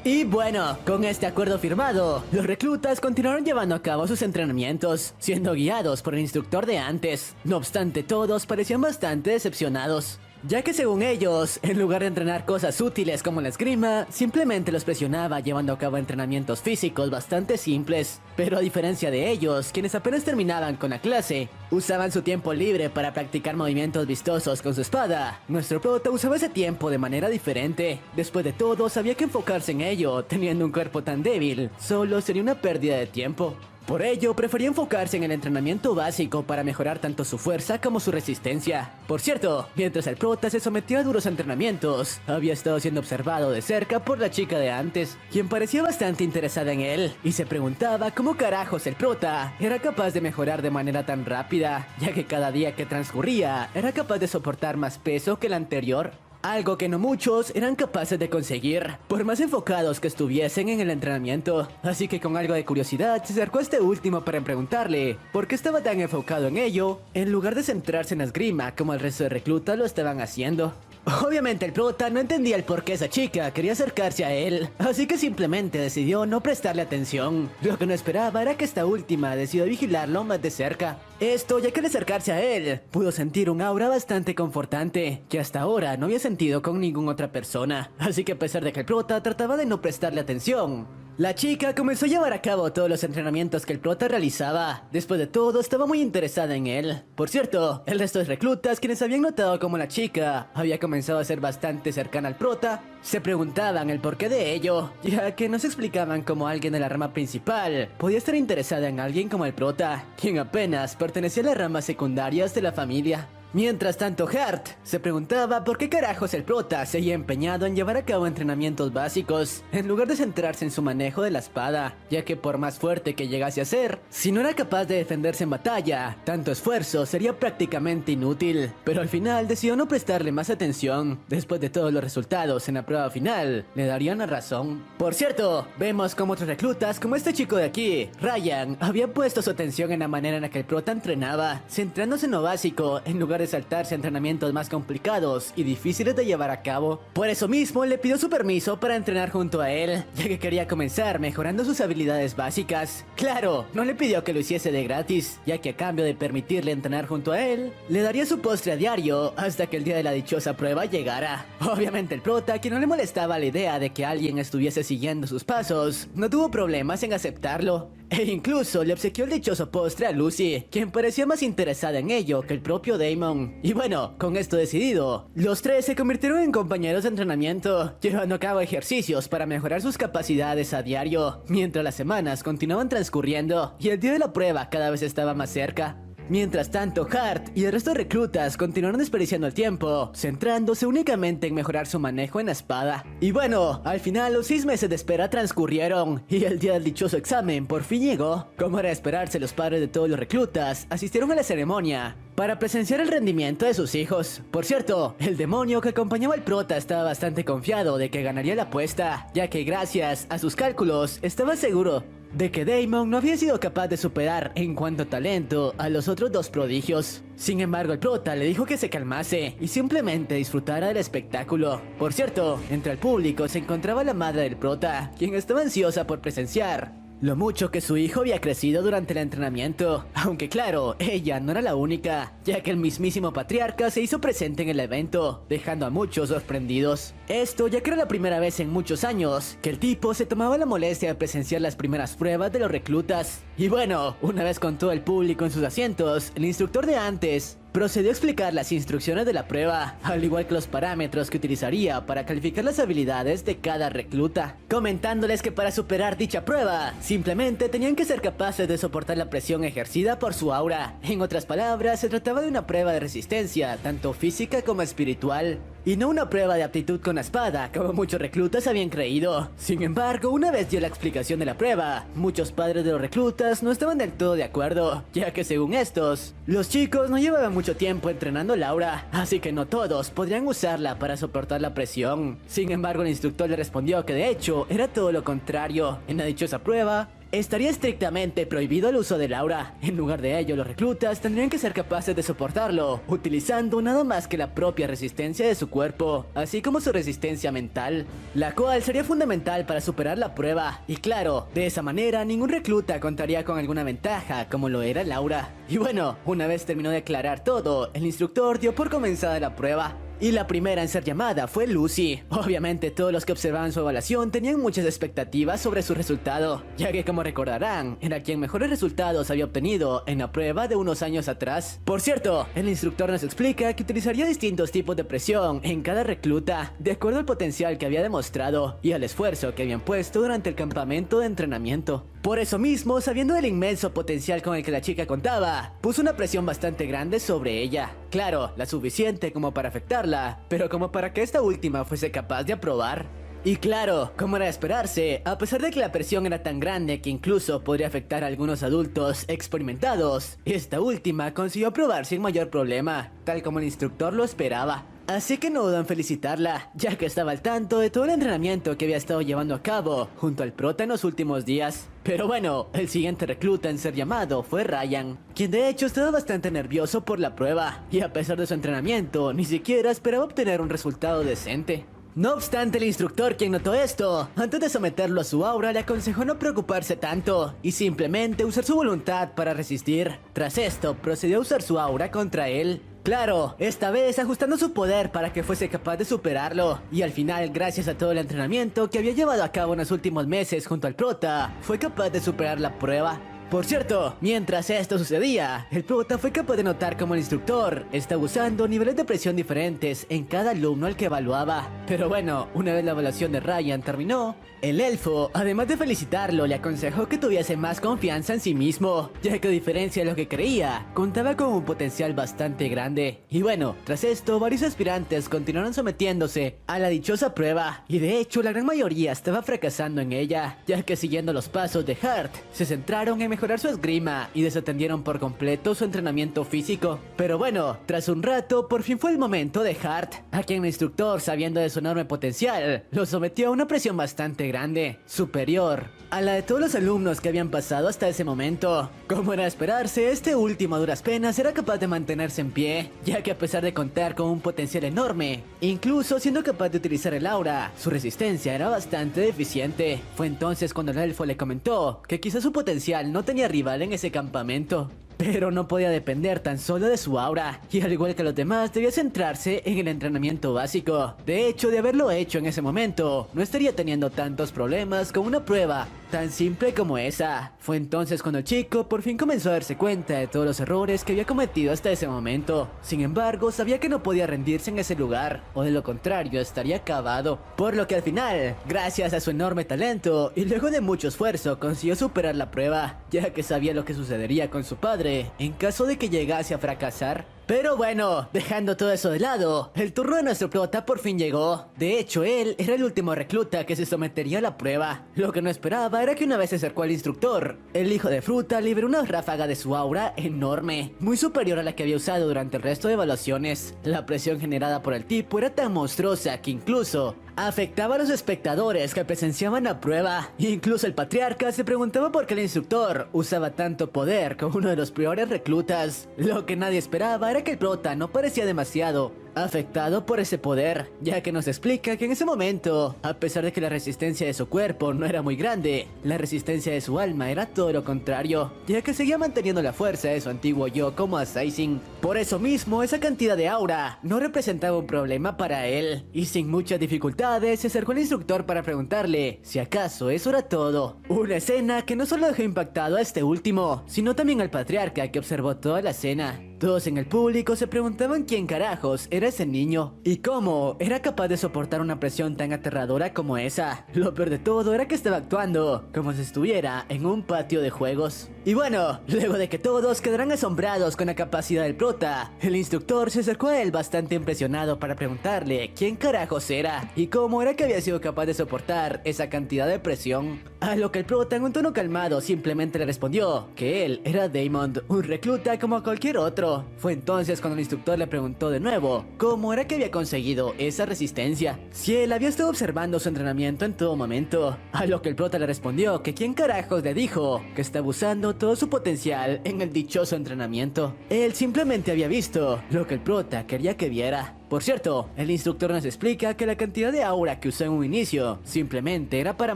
Y bueno, con este acuerdo firmado, los reclutas continuaron llevando a cabo sus entrenamientos, siendo guiados por el instructor de antes. No obstante, todos parecían bastante decepcionados, ya que según ellos, en lugar de entrenar cosas útiles como la esgrima, simplemente los presionaba llevando a cabo entrenamientos físicos bastante simples. Pero a diferencia de ellos, quienes apenas terminaban con la clase, usaban su tiempo libre para practicar movimientos vistosos con su espada. Nuestro prota usaba ese tiempo de manera diferente. Después de todo, sabía que enfocarse en ello, teniendo un cuerpo tan débil, solo sería una pérdida de tiempo. Por ello, prefería enfocarse en el entrenamiento básico para mejorar tanto su fuerza como su resistencia. Por cierto, mientras el prota se sometía a duros entrenamientos, había estado siendo observado de cerca por la chica de antes, quien parecía bastante interesada en él, y se preguntaba cómo carajos el prota era capaz de mejorar de manera tan rápida, ya que cada día que transcurría era capaz de soportar más peso que el anterior. Algo que no muchos eran capaces de conseguir, por más enfocados que estuviesen en el entrenamiento. Así que con algo de curiosidad se acercó a este último para preguntarle por qué estaba tan enfocado en ello, en lugar de centrarse en la esgrima como el resto de reclutas lo estaban haciendo. Obviamente el prota no entendía el por qué esa chica quería acercarse a él, así que simplemente decidió no prestarle atención. Lo que no esperaba era que esta última decidió vigilarlo más de cerca. Esto ya que al acercarse a él, pudo sentir un aura bastante confortante, que hasta ahora no había sentido con ninguna otra persona. Así que a pesar de que el prota trataba de no prestarle atención, la chica comenzó a llevar a cabo todos los entrenamientos que el prota realizaba. Después de todo, estaba muy interesada en él. Por cierto, el resto de reclutas, quienes habían notado como la chica había comenzado a ser bastante cercana al prota, se preguntaban el porqué de ello, ya que no se explicaban cómo alguien de la rama principal podía estar interesada en alguien como el prota, quien apenas pertenecía a las ramas secundarias de la familia. Mientras tanto, Hart se preguntaba por qué carajos el prota seguía empeñado en llevar a cabo entrenamientos básicos, en lugar de centrarse en su manejo de la espada, ya que por más fuerte que llegase a ser, si no era capaz de defenderse en batalla, tanto esfuerzo sería prácticamente inútil. Pero al final decidió no prestarle más atención. Después de todos los resultados en la prueba final, le darían la razón. Por cierto, vemos como otros reclutas, como este chico de aquí, Ryan, había puesto su atención en la manera en la que el prota entrenaba, centrándose en lo básico en lugar de saltarse a entrenamientos más complicados y difíciles de llevar a cabo. Por eso mismo le pidió su permiso para entrenar junto a él, ya que quería comenzar mejorando sus habilidades básicas. Claro, no le pidió que lo hiciese de gratis, ya que a cambio de permitirle entrenar junto a él, le daría su postre a diario hasta que el día de la dichosa prueba llegara. Obviamente el prota, quien no le molestaba la idea de que alguien estuviese siguiendo sus pasos, no tuvo problemas en aceptarlo. E incluso le obsequió el dichoso postre a Lucy, quien parecía más interesada en ello que el propio Damon. Y bueno, con esto decidido, los tres se convirtieron en compañeros de entrenamiento, llevando a cabo ejercicios para mejorar sus capacidades a diario, mientras las semanas continuaban transcurriendo y el día de la prueba cada vez estaba más cerca. Mientras tanto, Hart y el resto de reclutas continuaron desperdiciando el tiempo, centrándose únicamente en mejorar su manejo en la espada. Y bueno, al final los 6 meses de espera transcurrieron, y el día del dichoso examen por fin llegó. Como era de esperarse, los padres de todos los reclutas asistieron a la ceremonia para presenciar el rendimiento de sus hijos. Por cierto, el demonio que acompañaba al prota estaba bastante confiado de que ganaría la apuesta, ya que gracias a sus cálculos estaba seguro de que Damon no había sido capaz de superar en cuanto a talento a los otros dos prodigios. Sin embargo, el prota le dijo que se calmase y simplemente disfrutara del espectáculo. Por cierto, entre el público se encontraba la madre del prota, quien estaba ansiosa por presenciar lo mucho que su hijo había crecido durante el entrenamiento, aunque claro, ella no era la única, ya que el mismísimo patriarca se hizo presente en el evento, dejando a muchos sorprendidos. Esto ya que era la primera vez en muchos años que el tipo se tomaba la molestia de presenciar las primeras pruebas de los reclutas. Y bueno, una vez con todo el público en sus asientos, el instructor de antes procedió a explicar las instrucciones de la prueba, al igual que los parámetros que utilizaría para calificar las habilidades de cada recluta, comentándoles que para superar dicha prueba, simplemente tenían que ser capaces de soportar la presión ejercida por su aura. En otras palabras, se trataba de una prueba de resistencia, tanto física como espiritual. y no una prueba de aptitud con la espada, como muchos reclutas habían creído. Sin embargo, una vez dio la explicación de la prueba, muchos padres de los reclutas no estaban del todo de acuerdo, ya que según estos, los chicos no llevaban mucho tiempo entrenando el aura, así que no todos podrían usarla para soportar la presión. Sin embargo, el instructor le respondió que de hecho era todo lo contrario. En la dichosa prueba, estaría estrictamente prohibido el uso del aura. En lugar de ello, los reclutas tendrían que ser capaces de soportarlo, utilizando nada más que la propia resistencia de su cuerpo, así como su resistencia mental, la cual sería fundamental para superar la prueba. Y claro, de esa manera ningún recluta contaría con alguna ventaja, como lo era el aura. Y bueno, una vez terminó de aclarar todo, el instructor dio por comenzada la prueba. Y la primera en ser llamada fue Lucy. Obviamente todos los que observaban su evaluación tenían muchas expectativas sobre su resultado, ya que como recordarán, era quien mejores resultados había obtenido en la prueba de unos años atrás. Por cierto, el instructor nos explica que utilizaría distintos tipos de presión en cada recluta, de acuerdo al potencial que había demostrado y al esfuerzo que habían puesto durante el campamento de entrenamiento. Por eso mismo, sabiendo del inmenso potencial con el que la chica contaba, puso una presión bastante grande sobre ella. Claro, la suficiente como para afectarla, pero como para que esta última fuese capaz de aprobar. Y claro, como era de esperarse, a pesar de que la presión era tan grande que incluso podría afectar a algunos adultos experimentados, esta última consiguió aprobar sin mayor problema, tal como el instructor lo esperaba. Así que no dudó en felicitarla, ya que estaba al tanto de todo el entrenamiento que había estado llevando a cabo junto al prota en los últimos días. Pero bueno, el siguiente recluta en ser llamado fue Ryan, quien de hecho estaba bastante nervioso por la prueba, y a pesar de su entrenamiento, ni siquiera esperaba obtener un resultado decente. No obstante, el instructor, quien notó esto, antes de someterlo a su aura, le aconsejó no preocuparse tanto y simplemente usar su voluntad para resistir. Tras esto, procedió a usar su aura contra él. Claro, esta vez ajustando su poder para que fuese capaz de superarlo, y al final, gracias a todo el entrenamiento que había llevado a cabo en los últimos meses junto al prota, fue capaz de superar la prueba. Por cierto, mientras esto sucedía, el prota fue capaz de notar cómo el instructor estaba usando niveles de presión diferentes en cada alumno al que evaluaba. Pero bueno, una vez la evaluación de Ryan terminó, el elfo, además de felicitarlo, le aconsejó que tuviese más confianza en sí mismo, ya que a diferencia de lo que creía, contaba con un potencial bastante grande. Y bueno, tras esto, varios aspirantes continuaron sometiéndose a la dichosa prueba, y de hecho la gran mayoría estaba fracasando en ella, ya que siguiendo los pasos de Hart, se centraron en mejorar su esgrima y desatendieron por completo su entrenamiento físico. Pero bueno, tras un rato, por fin fue el momento de Hart, a quien el instructor, sabiendo de su enorme potencial, lo sometió a una presión bastante grande, superior a la de todos los alumnos que habían pasado hasta ese momento. Como era de esperarse, este último a duras penas era capaz de mantenerse en pie, ya que a pesar de contar con un potencial enorme, incluso siendo capaz de utilizar el aura, su resistencia era bastante deficiente. Fue entonces cuando el elfo le comentó que quizás su potencial no tenía rival en ese campamento, pero no podía depender tan solo de su aura, y al igual que los demás debía centrarse en el entrenamiento básico. De hecho, de haberlo hecho en ese momento, no estaría teniendo tantos problemas con una prueba tan simple como esa. Fue entonces cuando el chico por fin comenzó a darse cuenta de todos los errores que había cometido hasta ese momento. Sin embargo, sabía que no podía rendirse en ese lugar, o de lo contrario estaría acabado. Por lo que al final, gracias a su enorme talento y luego de mucho esfuerzo, consiguió superar la prueba, ya que sabía lo que sucedería con su padre en caso de que llegase a fracasar. Pero bueno, dejando todo eso de lado, el turno de nuestro prota por fin llegó. De hecho, él era el último recluta que se sometería a la prueba. Lo que no esperaba era que una vez se acercó al instructor, el hijo de fruta liberó una ráfaga de su aura enorme, muy superior a la que había usado durante el resto de evaluaciones. La presión generada por el tipo era tan monstruosa que incluso afectaba a los espectadores que presenciaban la prueba. Incluso el patriarca se preguntaba por qué el instructor usaba tanto poder como uno de los peores reclutas. Lo que nadie esperaba era que el prota no parecía demasiado afectado por ese poder, ya que nos explica que en ese momento, a pesar de que la resistencia de su cuerpo no era muy grande, la resistencia de su alma era todo lo contrario, ya que seguía manteniendo la fuerza de su antiguo yo como Assassin. Por eso mismo, esa cantidad de aura no representaba un problema para él, y sin muchas dificultades se acercó al instructor para preguntarle si acaso eso era todo. Una escena que no solo dejó impactado a este último, sino también al patriarca, que observó toda la escena. Todos en el público se preguntaban quién carajos era ese niño y cómo era capaz de soportar una presión tan aterradora como esa. Lo peor de todo era que estaba actuando como si estuviera en un patio de juegos. Y bueno, luego de que todos quedaran asombrados con la capacidad del prota, el instructor se acercó a él bastante impresionado para preguntarle quién carajos era y cómo era que había sido capaz de soportar esa cantidad de presión. A lo que el prota en un tono calmado simplemente le respondió que él era Daemon, un recluta como cualquier otro. Fue entonces cuando el instructor le preguntó de nuevo cómo era que había conseguido esa resistencia, si él había estado observando su entrenamiento en todo momento. A lo que el prota le respondió que quién carajos le dijo que estaba usando todo su potencial en el dichoso entrenamiento. Él simplemente había visto lo que el prota quería que viera. Por cierto, el instructor nos explica que la cantidad de aura que usó en un inicio simplemente era para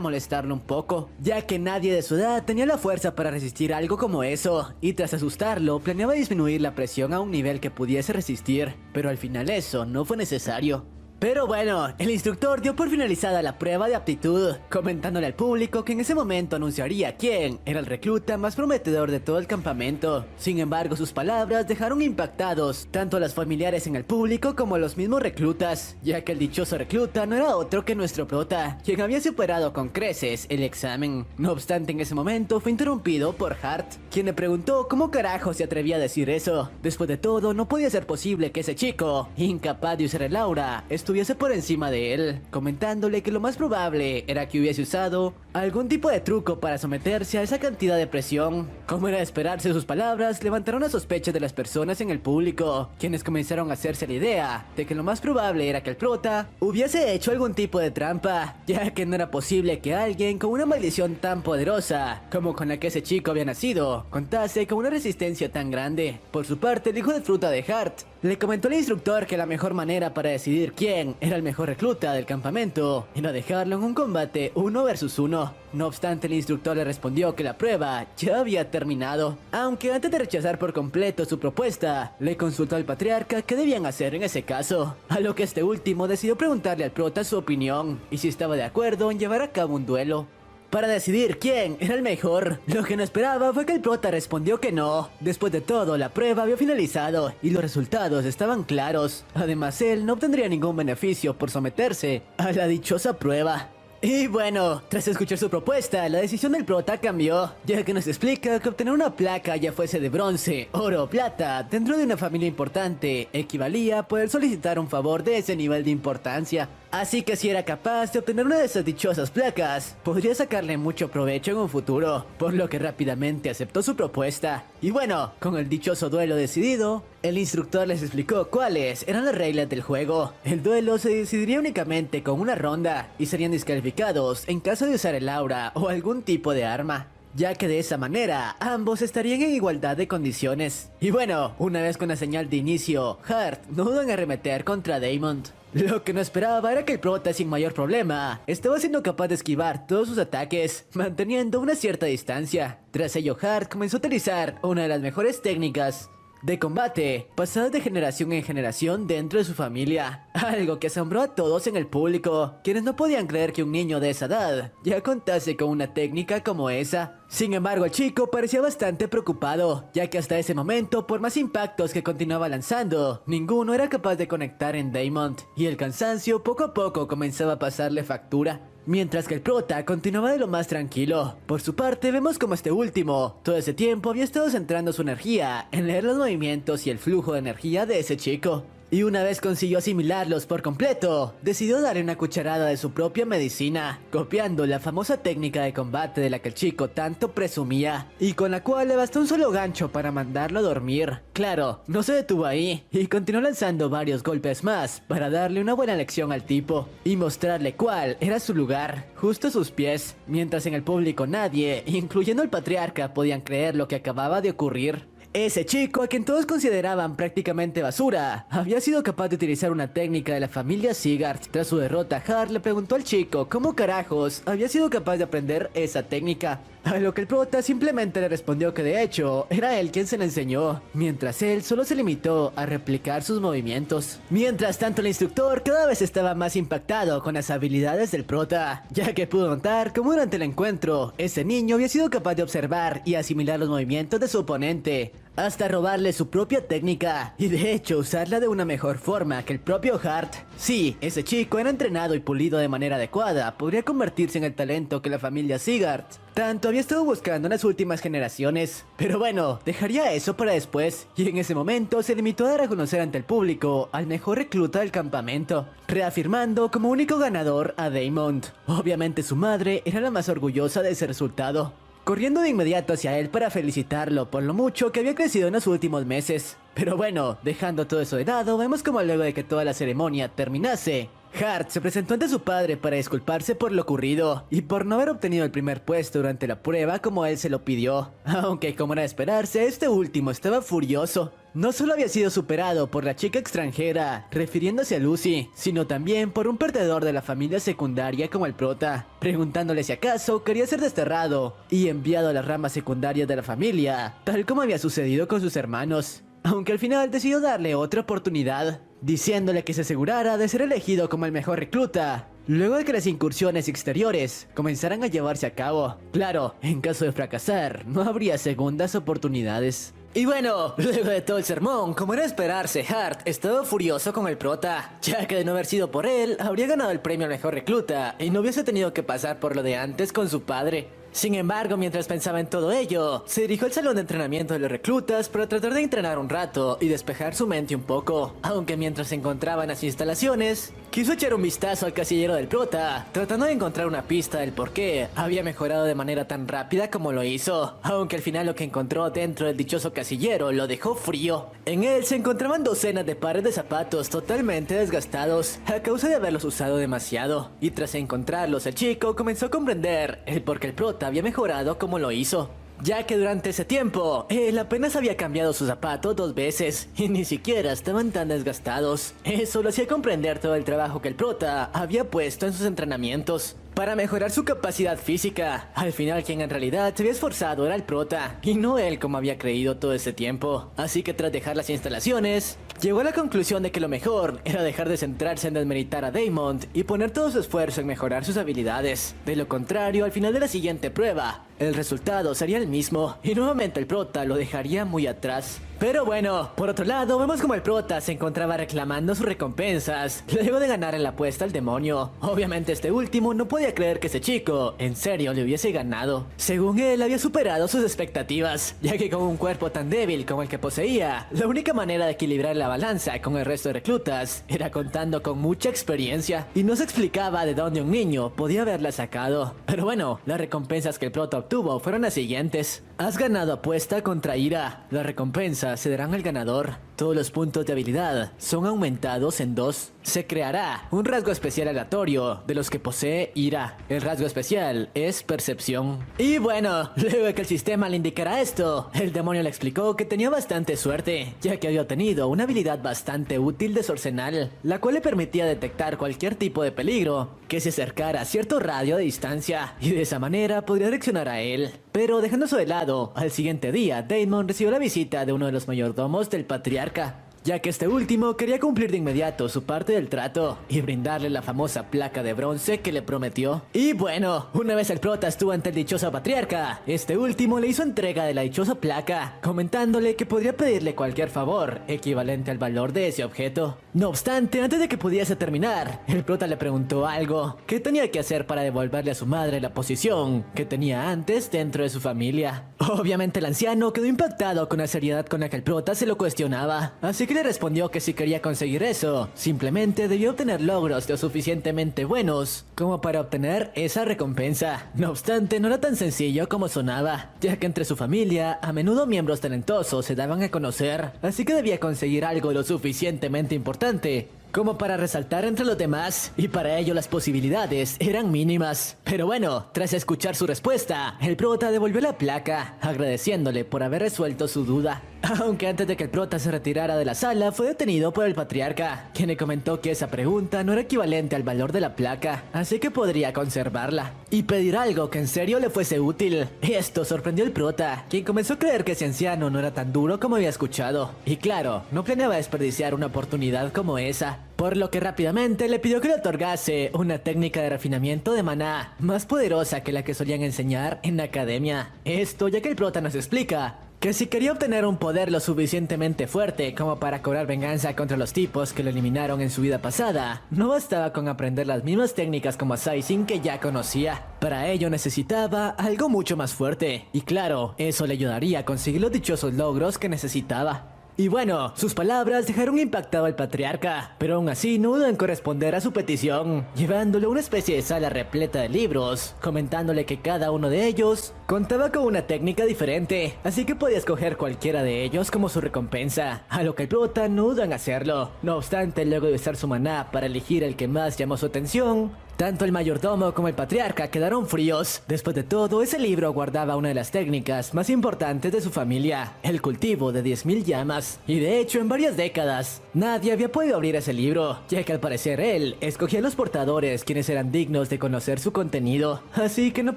molestarlo un poco, ya que nadie de su edad tenía la fuerza para resistir algo como eso, y tras asustarlo planeaba disminuir la presión a un nivel que pudiese resistir, pero al final eso no fue necesario. Pero bueno, el instructor dio por finalizada la prueba de aptitud, comentándole al público que en ese momento anunciaría quién era el recluta más prometedor de todo el campamento. Sin embargo, sus palabras dejaron impactados tanto a los familiares en el público como a los mismos reclutas, ya que el dichoso recluta no era otro que nuestro prota, quien había superado con creces el examen. No obstante, en ese momento fue interrumpido por Hart, quien le preguntó cómo carajo se atrevía a decir eso. Después de todo, no podía ser posible que ese chico, incapaz de usar el aura, estuviese por encima de él, comentándole que lo más probable era que hubiese usado algún tipo de truco para someterse a esa cantidad de presión. Como era de esperarse, sus palabras levantaron la sospecha de las personas en el público, quienes comenzaron a hacerse la idea de que lo más probable era que el prota hubiese hecho algún tipo de trampa, ya que no era posible que alguien con una maldición tan poderosa como con la que ese chico había nacido contase con una resistencia tan grande. Por su parte, el hijo de fruta de Hart le comentó al instructor que la mejor manera para decidir quién era el mejor recluta del campamento era dejarlo en un combate 1 versus 1. No obstante, el instructor le respondió que la prueba ya había terminado, aunque antes de rechazar por completo su propuesta, le consultó al patriarca qué debían hacer en ese caso, a lo que este último decidió preguntarle al prota su opinión y si estaba de acuerdo en llevar a cabo un duelo para decidir quién era el mejor. Lo que no esperaba fue que el prota respondió que no. Después de todo, la prueba había finalizado y los resultados estaban claros. Además, él no obtendría ningún beneficio por someterse a la dichosa prueba. Y bueno, tras escuchar su propuesta, la decisión del prota cambió, ya que nos explica que obtener una placa, ya fuese de bronce, oro o plata, dentro de una familia importante, equivalía a poder solicitar un favor de ese nivel de importancia. Así que si era capaz de obtener una de esas dichosas placas, podría sacarle mucho provecho en un futuro, por lo que rápidamente aceptó su propuesta. Y bueno, con el dichoso duelo decidido, el instructor les explicó cuáles eran las reglas del juego. El duelo se decidiría únicamente con una ronda y serían descalificados en caso de usar el aura o algún tipo de arma, ya que de esa manera ambos estarían en igualdad de condiciones. Y bueno, una vez con la señal de inicio, Hart no dudó en arremeter contra Daemon. Lo que no esperaba era que el prota sin mayor problema estaba siendo capaz de esquivar todos sus ataques, manteniendo una cierta distancia. Tras ello, Hart comenzó a utilizar una de las mejores técnicas de combate pasadas de generación en generación dentro de su familia, algo que asombró a todos en el público, quienes no podían creer que un niño de esa edad ya contase con una técnica como esa. Sin embargo, el chico parecía bastante preocupado, ya que hasta ese momento, por más impactos que continuaba lanzando, ninguno era capaz de conectar en Daemon, y el cansancio poco a poco comenzaba a pasarle factura. Mientras que el prota continuaba de lo más tranquilo. Por su parte, vemos como este último, todo ese tiempo había estado centrando su energía en leer los movimientos y el flujo de energía de ese chico. Y una vez consiguió asimilarlos por completo, decidió darle una cucharada de su propia medicina, copiando la famosa técnica de combate de la que el chico tanto presumía, y con la cual le bastó un solo gancho para mandarlo a dormir. Claro, no se detuvo ahí, y continuó lanzando varios golpes más para darle una buena lección al tipo, y mostrarle cuál era su lugar, justo a sus pies, mientras en el público nadie, incluyendo el patriarca, podían creer lo que acababa de ocurrir. Ese chico, a quien todos consideraban prácticamente basura, había sido capaz de utilizar una técnica de la familia Sigard. Tras su derrota, Hart le preguntó al chico cómo carajos había sido capaz de aprender esa técnica, a lo que el prota simplemente le respondió que de hecho era él quien se la enseñó, mientras él solo se limitó a replicar sus movimientos. Mientras tanto, el instructor cada vez estaba más impactado con las habilidades del prota, ya que pudo notar cómo durante el encuentro ese niño había sido capaz de observar y asimilar los movimientos de su oponente, hasta robarle su propia técnica y de hecho usarla de una mejor forma que el propio Hart. Si ese chico era entrenado y pulido de manera adecuada, podría convertirse en el talento que la familia Sigurd tanto había estado buscando en las últimas generaciones. Pero bueno, dejaría eso para después, y en ese momento se limitó a dar a conocer ante el público al mejor recluta del campamento, reafirmando como único ganador a Daemon. Obviamente su madre era la más orgullosa de ese resultado, corriendo de inmediato hacia él para felicitarlo por lo mucho que había crecido en los últimos meses. Pero bueno, dejando todo eso de lado, vemos como luego de que toda la ceremonia terminase, Hart se presentó ante su padre para disculparse por lo ocurrido y por no haber obtenido el primer puesto durante la prueba como él se lo pidió. Aunque como era de esperarse, este último estaba furioso. No solo había sido superado por la chica extranjera, refiriéndose a Lucy, sino también por un perdedor de la familia secundaria como el prota, preguntándole si acaso quería ser desterrado y enviado a las ramas secundarias de la familia, tal como había sucedido con sus hermanos. Aunque al final decidió darle otra oportunidad, diciéndole que se asegurara de ser elegido como el mejor recluta, luego de que las incursiones exteriores comenzaran a llevarse a cabo. Claro, en caso de fracasar, no habría segundas oportunidades. Y bueno, luego de todo el sermón, como era de esperarse, Hart estaba furioso con el prota, ya que de no haber sido por él, habría ganado el premio al mejor recluta y no hubiese tenido que pasar por lo de antes con su padre. Sin embargo, mientras pensaba en todo ello, se dirigió al salón de entrenamiento de los reclutas para tratar de entrenar un rato y despejar su mente un poco. Aunque mientras se encontraba en las instalaciones, quiso echar un vistazo al casillero del prota, tratando de encontrar una pista del por qué había mejorado de manera tan rápida como lo hizo. Aunque al final lo que encontró dentro del dichoso casillero lo dejó frío. En él se encontraban docenas de pares de zapatos totalmente desgastados a causa de haberlos usado demasiado. Y tras encontrarlos, el chico comenzó a comprender el por qué el prota había mejorado como lo hizo, ya que durante ese tiempo él apenas había cambiado sus zapatos 2 veces y ni siquiera estaban tan desgastados. Eso lo hacía comprender todo el trabajo que el prota había puesto en sus entrenamientos para mejorar su capacidad física. Al final quien en realidad se había esforzado era el prota y no él como había creído todo ese tiempo. Así que tras dejar las instalaciones, llegó a la conclusión de que lo mejor era dejar de centrarse en desmeritar a Daemon y poner todo su esfuerzo en mejorar sus habilidades. De lo contrario, al final de la siguiente prueba, el resultado sería el mismo y nuevamente el prota lo dejaría muy atrás. Pero bueno, por otro lado, vemos como el prota se encontraba reclamando sus recompensas luego de ganar en la apuesta al demonio. Obviamente este último no podía creer que ese chico en serio le hubiese ganado. Según él, había superado sus expectativas, ya que con un cuerpo tan débil como el que poseía, la única manera de equilibrar la balanza con el resto de reclutas era contando con mucha experiencia, y no se explicaba de dónde un niño podía haberla sacado. Pero bueno, las recompensas que el prota obtuvo fueron las siguientes. Has ganado apuesta contra Ira. La recompensa se darán al ganador. Todos los puntos de habilidad son aumentados en 2. Se creará un rasgo especial aleatorio de los que posee Ira. El rasgo especial es percepción. Y bueno, luego de que el sistema le indicara esto, el demonio le explicó que tenía bastante suerte, ya que había obtenido una habilidad bastante útil de Sorcenal, la cual le permitía detectar cualquier tipo de peligro que se acercara a cierto radio de distancia, y de esa manera podría reaccionar a él. Pero dejando eso de lado, al siguiente día, Daemon recibió la visita de uno de los mayordomos del patriarca, ya que este último quería cumplir de inmediato su parte del trato y brindarle la famosa placa de bronce que le prometió. Y bueno, una vez el prota estuvo ante el dichoso patriarca, este último le hizo entrega de la dichosa placa, comentándole que podría pedirle cualquier favor equivalente al valor de ese objeto. No obstante, antes de que pudiese terminar, el prota le preguntó algo: ¿qué tenía que hacer para devolverle a su madre la posición que tenía antes dentro de su familia? Obviamente el anciano quedó impactado con la seriedad con la que el prota se lo cuestionaba, así que le respondió que si quería conseguir eso, simplemente debía obtener logros lo suficientemente buenos como para obtener esa recompensa. No obstante, no era tan sencillo como sonaba, ya que entre su familia a menudo miembros talentosos se daban a conocer, así que debía conseguir algo lo suficientemente importante como para resaltar entre los demás, y para ello las posibilidades eran mínimas. Pero bueno, tras escuchar su respuesta, el prota devolvió la placa, agradeciéndole por haber resuelto su duda. Aunque antes de que el prota se retirara de la sala, fue detenido por el patriarca, quien le comentó que esa pregunta no era equivalente al valor de la placa, así que podría conservarla y pedir algo que en serio le fuese útil. Esto sorprendió al prota, quien comenzó a creer que ese anciano no era tan duro como había escuchado, y claro, no planeaba desperdiciar una oportunidad como esa, por lo que rápidamente le pidió que le otorgase una técnica de refinamiento de maná más poderosa que la que solían enseñar en la academia. Esto ya que el prota nos explica que si quería obtener un poder lo suficientemente fuerte como para cobrar venganza contra los tipos que lo eliminaron en su vida pasada, no bastaba con aprender las mismas técnicas como Saiyajin que ya conocía. Para ello necesitaba algo mucho más fuerte, y claro, eso le ayudaría a conseguir los dichosos logros que necesitaba. Y bueno, sus palabras dejaron impactado al patriarca, pero aún así no dudó en corresponder a su petición, llevándole a una especie de sala repleta de libros, comentándole que cada uno de ellos contaba con una técnica diferente, así que podía escoger cualquiera de ellos como su recompensa, a lo que el prota no dudó en hacerlo. No obstante, luego de usar su maná para elegir el que más llamó su atención, tanto el mayordomo como el patriarca quedaron fríos. Después de todo, ese libro guardaba una de las técnicas más importantes de su familia, el cultivo de 10.000 llamas. Y de hecho, en varias décadas, nadie había podido abrir ese libro, ya que al parecer él escogía a los portadores quienes eran dignos de conocer su contenido. Así que no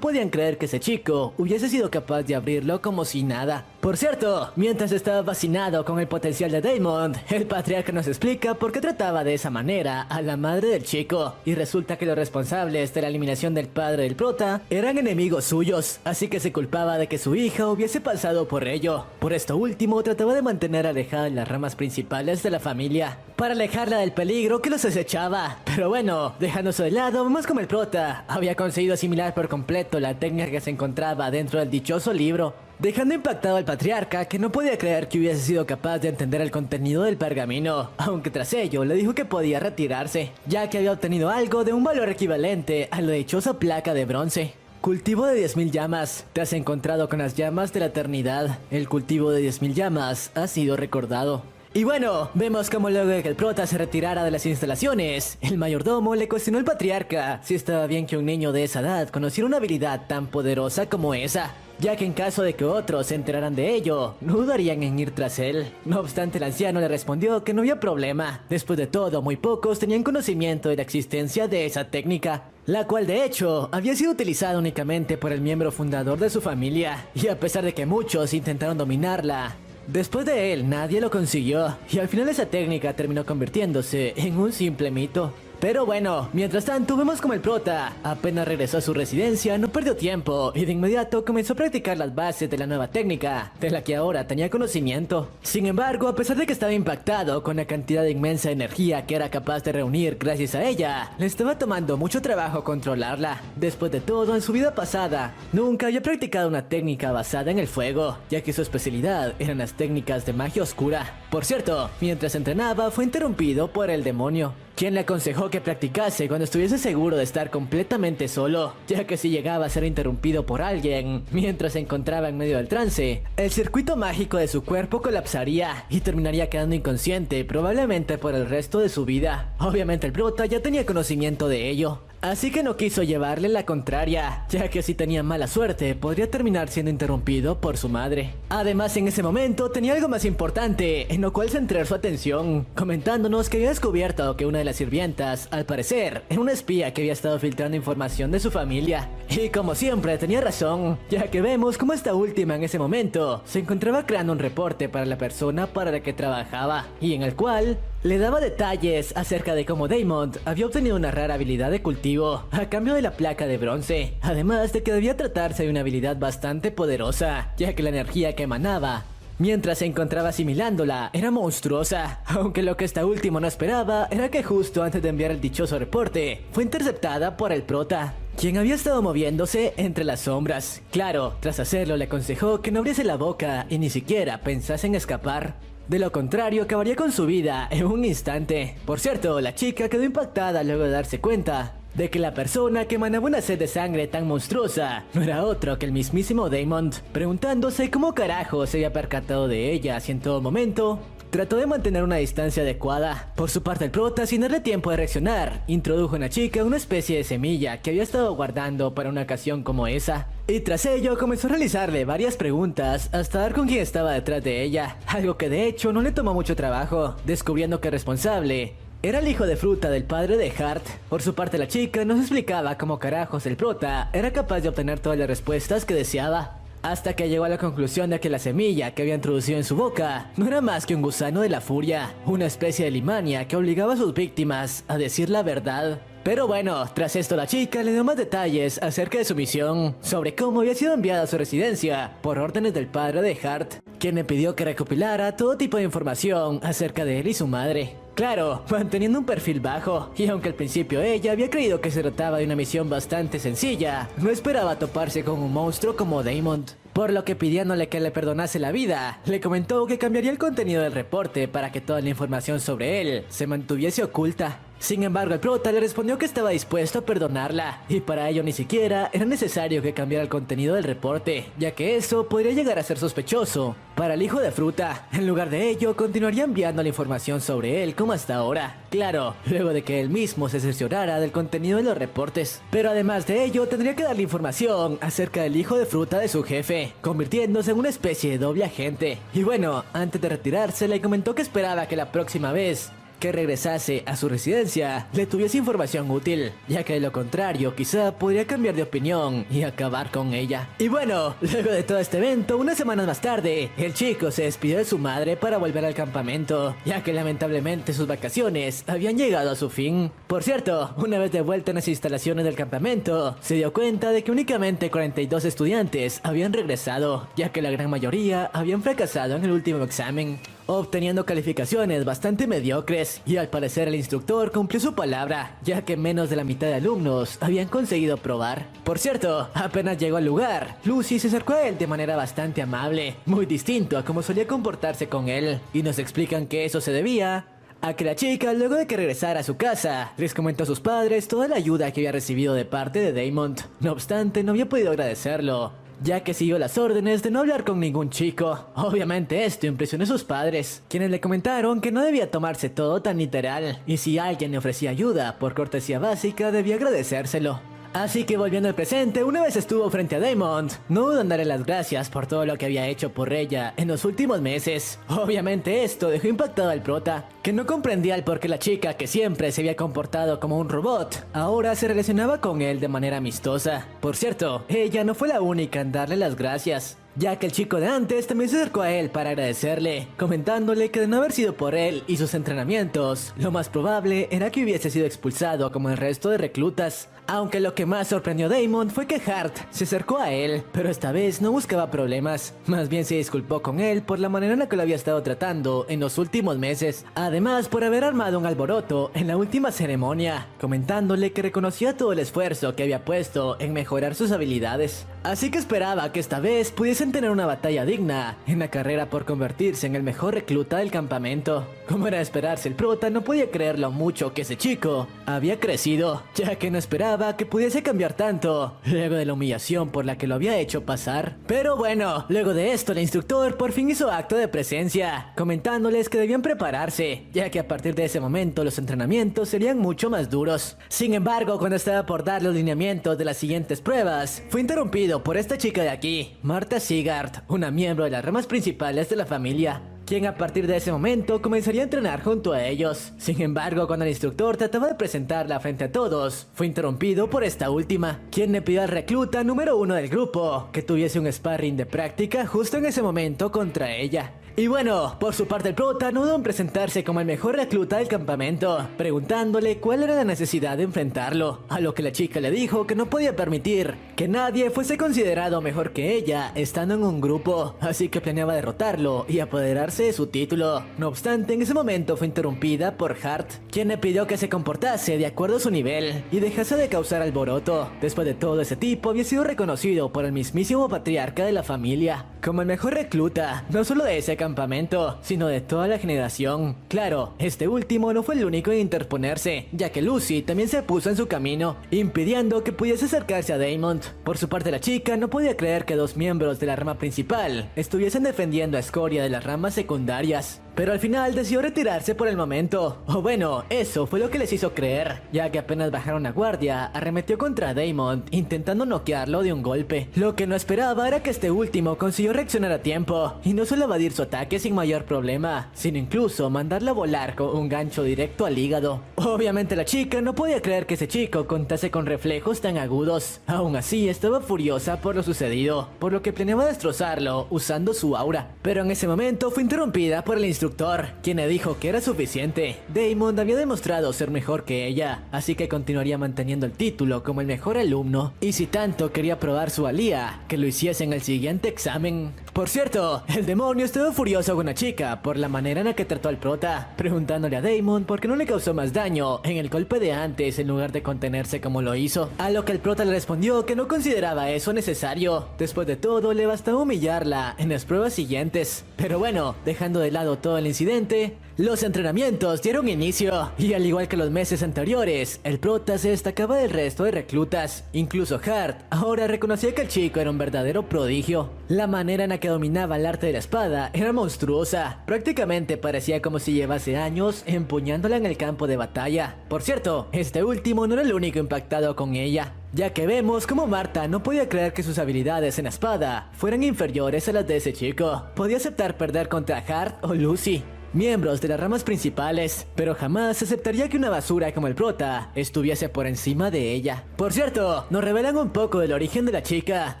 podían creer que ese chico hubiese sido capaz de abrirlo como si nada. Por cierto, mientras estaba fascinado con el potencial de Daimon, el patriarca nos explica por qué trataba de esa manera a la madre del chico, y resulta que los responsables de la eliminación del padre del prota eran enemigos suyos, así que se culpaba de que su hija hubiese pasado por ello. Por esto último, trataba de mantener alejadas las ramas principales de la familia, para alejarla del peligro que los acechaba. Pero bueno, dejándose de lado, vemos como el prota había conseguido asimilar por completo la técnica que se encontraba dentro del dichoso libro, dejando impactado al patriarca, que no podía creer que hubiese sido capaz de entender el contenido del pergamino, aunque tras ello le dijo que podía retirarse, ya que había obtenido algo de un valor equivalente a la dichosa placa de bronce. Cultivo de 10.000 llamas. Te has encontrado con las llamas de la eternidad. El cultivo de 10.000 llamas ha sido recordado. Y bueno, vemos como luego de que el prota se retirara de las instalaciones, el mayordomo le cuestionó al patriarca si estaba bien que un niño de esa edad conociera una habilidad tan poderosa como esa, ya que en caso de que otros se enteraran de ello, no dudarían en ir tras él. No obstante, el anciano le respondió que no había problema. Después de todo, muy pocos tenían conocimiento de la existencia de esa técnica, la cual de hecho había sido utilizada únicamente por el miembro fundador de su familia, y a pesar de que muchos intentaron dominarla, después de él nadie lo consiguió, y al final esa técnica terminó convirtiéndose en un simple mito. Pero bueno, mientras tanto vemos como el prota apenas regresó a su residencia, no perdió tiempo y de inmediato comenzó a practicar las bases de la nueva técnica, de la que ahora tenía conocimiento. Sin embargo, a pesar de que estaba impactado con la cantidad de inmensa energía que era capaz de reunir gracias a ella, le estaba tomando mucho trabajo controlarla. Después de todo, en su vida pasada, nunca había practicado una técnica basada en el fuego, ya que su especialidad eran las técnicas de magia oscura. Por cierto, mientras entrenaba fue interrumpido por el demonio, quien le aconsejó que practicase cuando estuviese seguro de estar completamente solo, ya que si llegaba a ser interrumpido por alguien mientras se encontraba en medio del trance, el circuito mágico de su cuerpo colapsaría y terminaría quedando inconsciente, probablemente por el resto de su vida. Obviamente el prota ya tenía conocimiento de ello, así que no quiso llevarle la contraria, ya que si tenía mala suerte podría terminar siendo interrumpido por su madre. Además, en ese momento tenía algo más importante, en lo cual centrar su atención, comentándonos que había descubierto que una de las sirvientas, al parecer, era una espía que había estado filtrando información de su familia. Y como siempre tenía razón, ya que vemos cómo esta última en ese momento se encontraba creando un reporte para la persona para la que trabajaba, y en el cual le daba detalles acerca de cómo Daimon había obtenido una rara habilidad de cultivo a cambio de la placa de bronce, además de que debía tratarse de una habilidad bastante poderosa, ya que la energía que emanaba mientras se encontraba asimilándola era monstruosa, aunque lo que esta última no esperaba era que justo antes de enviar el dichoso reporte fue interceptada por el prota, quien había estado moviéndose entre las sombras. Claro, tras hacerlo le aconsejó que no abriese la boca y ni siquiera pensase en escapar. De lo contrario, acabaría con su vida en un instante. Por cierto, la chica quedó impactada luego de darse cuenta de que la persona que emanaba una sed de sangre tan monstruosa no era otro que el mismísimo Daimon, preguntándose cómo carajo se había percatado de ella si en todo momento trató de mantener una distancia adecuada. Por su parte, el prota, sin darle tiempo de reaccionar, introdujo a la chica una especie de semilla que había estado guardando para una ocasión como esa. Y tras ello comenzó a realizarle varias preguntas hasta dar con quién estaba detrás de ella, algo que de hecho no le tomó mucho trabajo, descubriendo que el responsable era el hijo de fruta del padre de Hart. Por su parte, la chica nos explicaba cómo carajos el prota era capaz de obtener todas las respuestas que deseaba, hasta que llegó a la conclusión de que la semilla que había introducido en su boca no era más que un gusano de la furia, una especie de limaña que obligaba a sus víctimas a decir la verdad. Pero bueno, tras esto la chica le dio más detalles acerca de su misión, sobre cómo había sido enviada a su residencia por órdenes del padre de Hart, quien le pidió que recopilara todo tipo de información acerca de él y su madre. Claro, manteniendo un perfil bajo, y aunque al principio ella había creído que se trataba de una misión bastante sencilla, no esperaba toparse con un monstruo como Damon. Por lo que pidiéndole que le perdonase la vida, le comentó que cambiaría el contenido del reporte para que toda la información sobre él se mantuviese oculta. Sin embargo, el prota le respondió que estaba dispuesto a perdonarla, y para ello ni siquiera era necesario que cambiara el contenido del reporte, ya que eso podría llegar a ser sospechoso para el hijo de fruta. En lugar de ello, continuaría enviando la información sobre él como hasta ahora. Claro, luego de que él mismo se cerciorara del contenido de los reportes. Pero además de ello, tendría que darle información acerca del hijo de fruta de su jefe, convirtiéndose en una especie de doble agente. Y bueno, antes de retirarse, le comentó que esperaba que la próxima vez que regresase a su residencia le tuviese información útil, ya que de lo contrario quizá podría cambiar de opinión y acabar con ella. Y bueno, luego de todo este evento, unas semanas más tarde, el chico se despidió de su madre para volver al campamento, ya que lamentablemente sus vacaciones habían llegado a su fin. Por cierto, una vez de vuelta en las instalaciones del campamento, se dio cuenta de que únicamente 42 estudiantes habían regresado, ya que la gran mayoría habían fracasado en el último examen, obteniendo calificaciones bastante mediocres, y al parecer el instructor cumplió su palabra, ya que menos de la mitad de alumnos habían conseguido probar. Por cierto, apenas llegó al lugar, Lucy se acercó a él de manera bastante amable, muy distinto a como solía comportarse con él, y nos explican que eso se debía a que la chica, luego de que regresara a su casa, les comentó a sus padres toda la ayuda que había recibido de parte de Damon. No obstante, no había podido agradecerlo, ya que siguió las órdenes de no hablar con ningún chico. Obviamente esto impresionó a sus padres, quienes le comentaron que no debía tomarse todo tan literal, y si alguien le ofrecía ayuda por cortesía básica debía agradecérselo. Así que volviendo al presente, una vez estuvo frente a Damon, no dudó en darle las gracias por todo lo que había hecho por ella en los últimos meses. Obviamente esto dejó impactado al prota, que no comprendía el por qué la chica, que siempre se había comportado como un robot, ahora se relacionaba con él de manera amistosa. Por cierto, ella no fue la única en darle las gracias, ya que el chico de antes también se acercó a él para agradecerle, comentándole que de no haber sido por él y sus entrenamientos, lo más probable era que hubiese sido expulsado como el resto de reclutas. Aunque lo que más sorprendió a Damon fue que Hart se acercó a él, pero esta vez no buscaba problemas, más bien se disculpó con él por la manera en la que lo había estado tratando en los últimos meses, además por haber armado un alboroto en la última ceremonia, comentándole que reconocía todo el esfuerzo que había puesto en mejorar sus habilidades. Así que esperaba que esta vez pudiesen tener una batalla digna en la carrera por convertirse en el mejor recluta del campamento. Como era de esperarse, el prota no podía creer lo mucho que ese chico había crecido, ya que no esperaba que pudiese cambiar tanto luego de la humillación por la que lo había hecho pasar. Pero bueno, luego de esto el instructor por fin hizo acto de presencia, comentándoles que debían prepararse, ya que a partir de ese momento los entrenamientos serían mucho más duros. Sin embargo, cuando estaba por dar los lineamientos de las siguientes pruebas, fue interrumpido por esta chica de aquí, Martha Sigard, una miembro de las ramas principales de la familia, quien a partir de ese momento comenzaría a entrenar junto a ellos. Sin embargo, cuando el instructor trataba de presentarla frente a todos, fue interrumpido por esta última, quien le pidió al recluta número 1 del grupo que tuviese un sparring de práctica justo en ese momento contra ella. Y bueno, por su parte el prota no dudó en presentarse como el mejor recluta del campamento, preguntándole cuál era la necesidad de enfrentarlo, a lo que la chica le dijo que no podía permitir que nadie fuese considerado mejor que ella estando en un grupo, así que planeaba derrotarlo y apoderarse de su título. No obstante, en ese momento fue interrumpida por Hart, quien le pidió que se comportase de acuerdo a su nivel y dejase de causar alboroto. Después de todo, ese tipo había sido reconocido por el mismísimo patriarca de la familia como el mejor recluta, no solo de ese campamento, sino de toda la generación. Claro, este último no fue el único en interponerse, ya que Lucy también se puso en su camino, impidiendo que pudiese acercarse a Damon. Por su parte, la chica no podía creer que dos miembros de la rama principal estuviesen defendiendo a escoria de las ramas secundarias, pero al final decidió retirarse por el momento. O bueno, eso fue lo que les hizo creer, ya que apenas bajaron la guardia, arremetió contra Damon, intentando noquearlo de un golpe. Lo que no esperaba era que este último consiguió reaccionar a tiempo, y no solo evadir su ataque sin mayor problema, sino incluso mandarlo a volar con un gancho directo al hígado. Obviamente la chica no podía creer que ese chico contase con reflejos tan agudos. Aún así, estaba furiosa por lo sucedido, por lo que planeaba destrozarlo usando su aura. Pero en ese momento fue interrumpida por el instructor, quien le dijo que era suficiente. Damon había demostrado ser mejor que ella, así que continuaría manteniendo el título como el mejor alumno, y si tanto quería probar su valía, que lo hiciese en el siguiente examen. Por cierto, el demonio estuvo furioso con la chica por la manera en la que trató al prota, preguntándole a Damon por qué no le causó más daño en el golpe de antes en lugar de contenerse como lo hizo. A lo que el prota le respondió que no consideraba eso necesario. Después de todo, le bastaba humillarla en las pruebas siguientes. Pero bueno, dejando de lado todo el incidente, los entrenamientos dieron inicio, y al igual que los meses anteriores, el prota se destacaba del resto de reclutas. Incluso Hart ahora reconocía que el chico era un verdadero prodigio. La manera en la que dominaba el arte de la espada era monstruosa, prácticamente parecía como si llevase años empuñándola en el campo de batalla. Por cierto, este último no era el único impactado con ella, ya que vemos como Marta no podía creer que sus habilidades en la espada fueran inferiores a las de ese chico. Podía aceptar perder contra Hart o Lucy, miembros de las ramas principales, pero jamás aceptaría que una basura como el prota estuviese por encima de ella. Por cierto, nos revelan un poco del origen de la chica.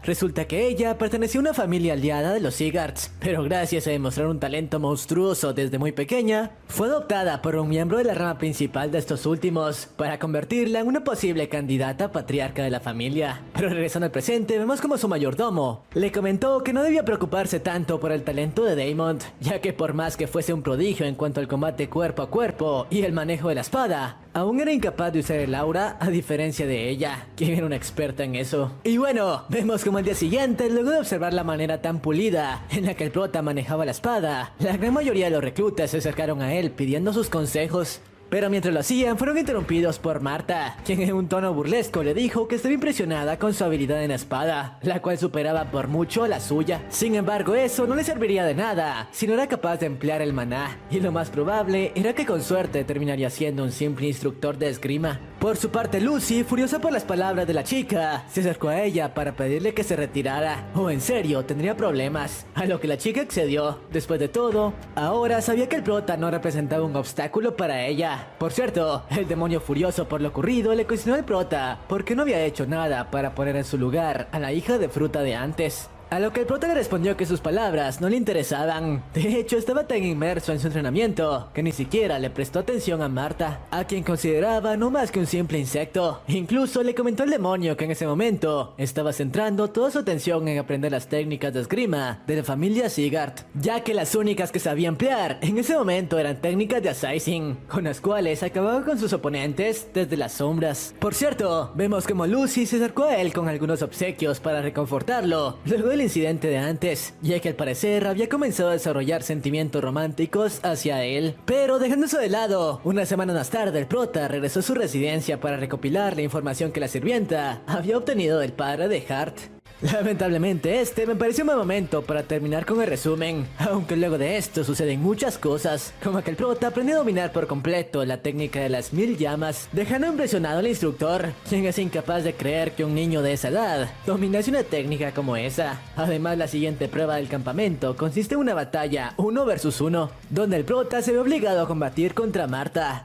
Resulta que ella pertenecía a una familia aliada de los Sigurds, pero gracias a demostrar un talento monstruoso desde muy pequeña, fue adoptada por un miembro de la rama principal de estos últimos para convertirla en una posible candidata patriarca de la familia. Pero regresando al presente, vemos como su mayordomo le comentó que no debía preocuparse tanto por el talento de Damon, ya que por más que fuese un prodigio en cuanto al combate cuerpo a cuerpo y el manejo de la espada, aún era incapaz de usar el aura, a diferencia de ella, quien era una experta en eso. Y bueno, vemos como al día siguiente, luego de observar la manera tan pulida en la que el prota manejaba la espada, la gran mayoría de los reclutas se acercaron a él pidiendo sus consejos. Pero mientras lo hacían, fueron interrumpidos por Marta, quien en un tono burlesco le dijo que estaba impresionada con su habilidad en la espada, la cual superaba por mucho a la suya. Sin embargo, eso no le serviría de nada si no era capaz de emplear el maná, y lo más probable era que con suerte terminaría siendo un simple instructor de esgrima. Por su parte, Lucy, furiosa por las palabras de la chica, se acercó a ella para pedirle que se retirara, o en serio tendría problemas, a lo que la chica accedió. Después de todo, ahora sabía que el prota no representaba un obstáculo para ella. Por cierto, el demonio furioso por lo ocurrido le cuestionó al prota porque no había hecho nada para poner en su lugar a la hija de fruta de antes. A lo que el prota le respondió que sus palabras no le interesaban. De hecho, estaba tan inmerso en su entrenamiento que ni siquiera le prestó atención a Marta, a quien consideraba no más que un simple insecto. Incluso le comentó al demonio que en ese momento estaba centrando toda su atención en aprender las técnicas de esgrima de la familia Sigurd, ya que las únicas que sabía emplear en ese momento eran técnicas de assizing, con las cuales acababa con sus oponentes desde las sombras. Por cierto, vemos como Lucy se acercó a él con algunos obsequios para reconfortarlo luego del incidente de antes, ya que al parecer había comenzado a desarrollar sentimientos románticos hacia él. Pero dejando eso de lado, una semana más tarde el prota regresó a su residencia para recopilar la información que la sirvienta había obtenido del padre de Hart. Lamentablemente este me pareció un buen momento para terminar con el resumen, aunque luego de esto suceden muchas cosas, como que el prota aprendió a dominar por completo la técnica de las 1000 llamas, dejando impresionado al instructor, quien es incapaz de creer que un niño de esa edad dominase una técnica como esa. Además, la siguiente prueba del campamento consiste en una batalla 1 versus 1, donde el prota se ve obligado a combatir contra Marta.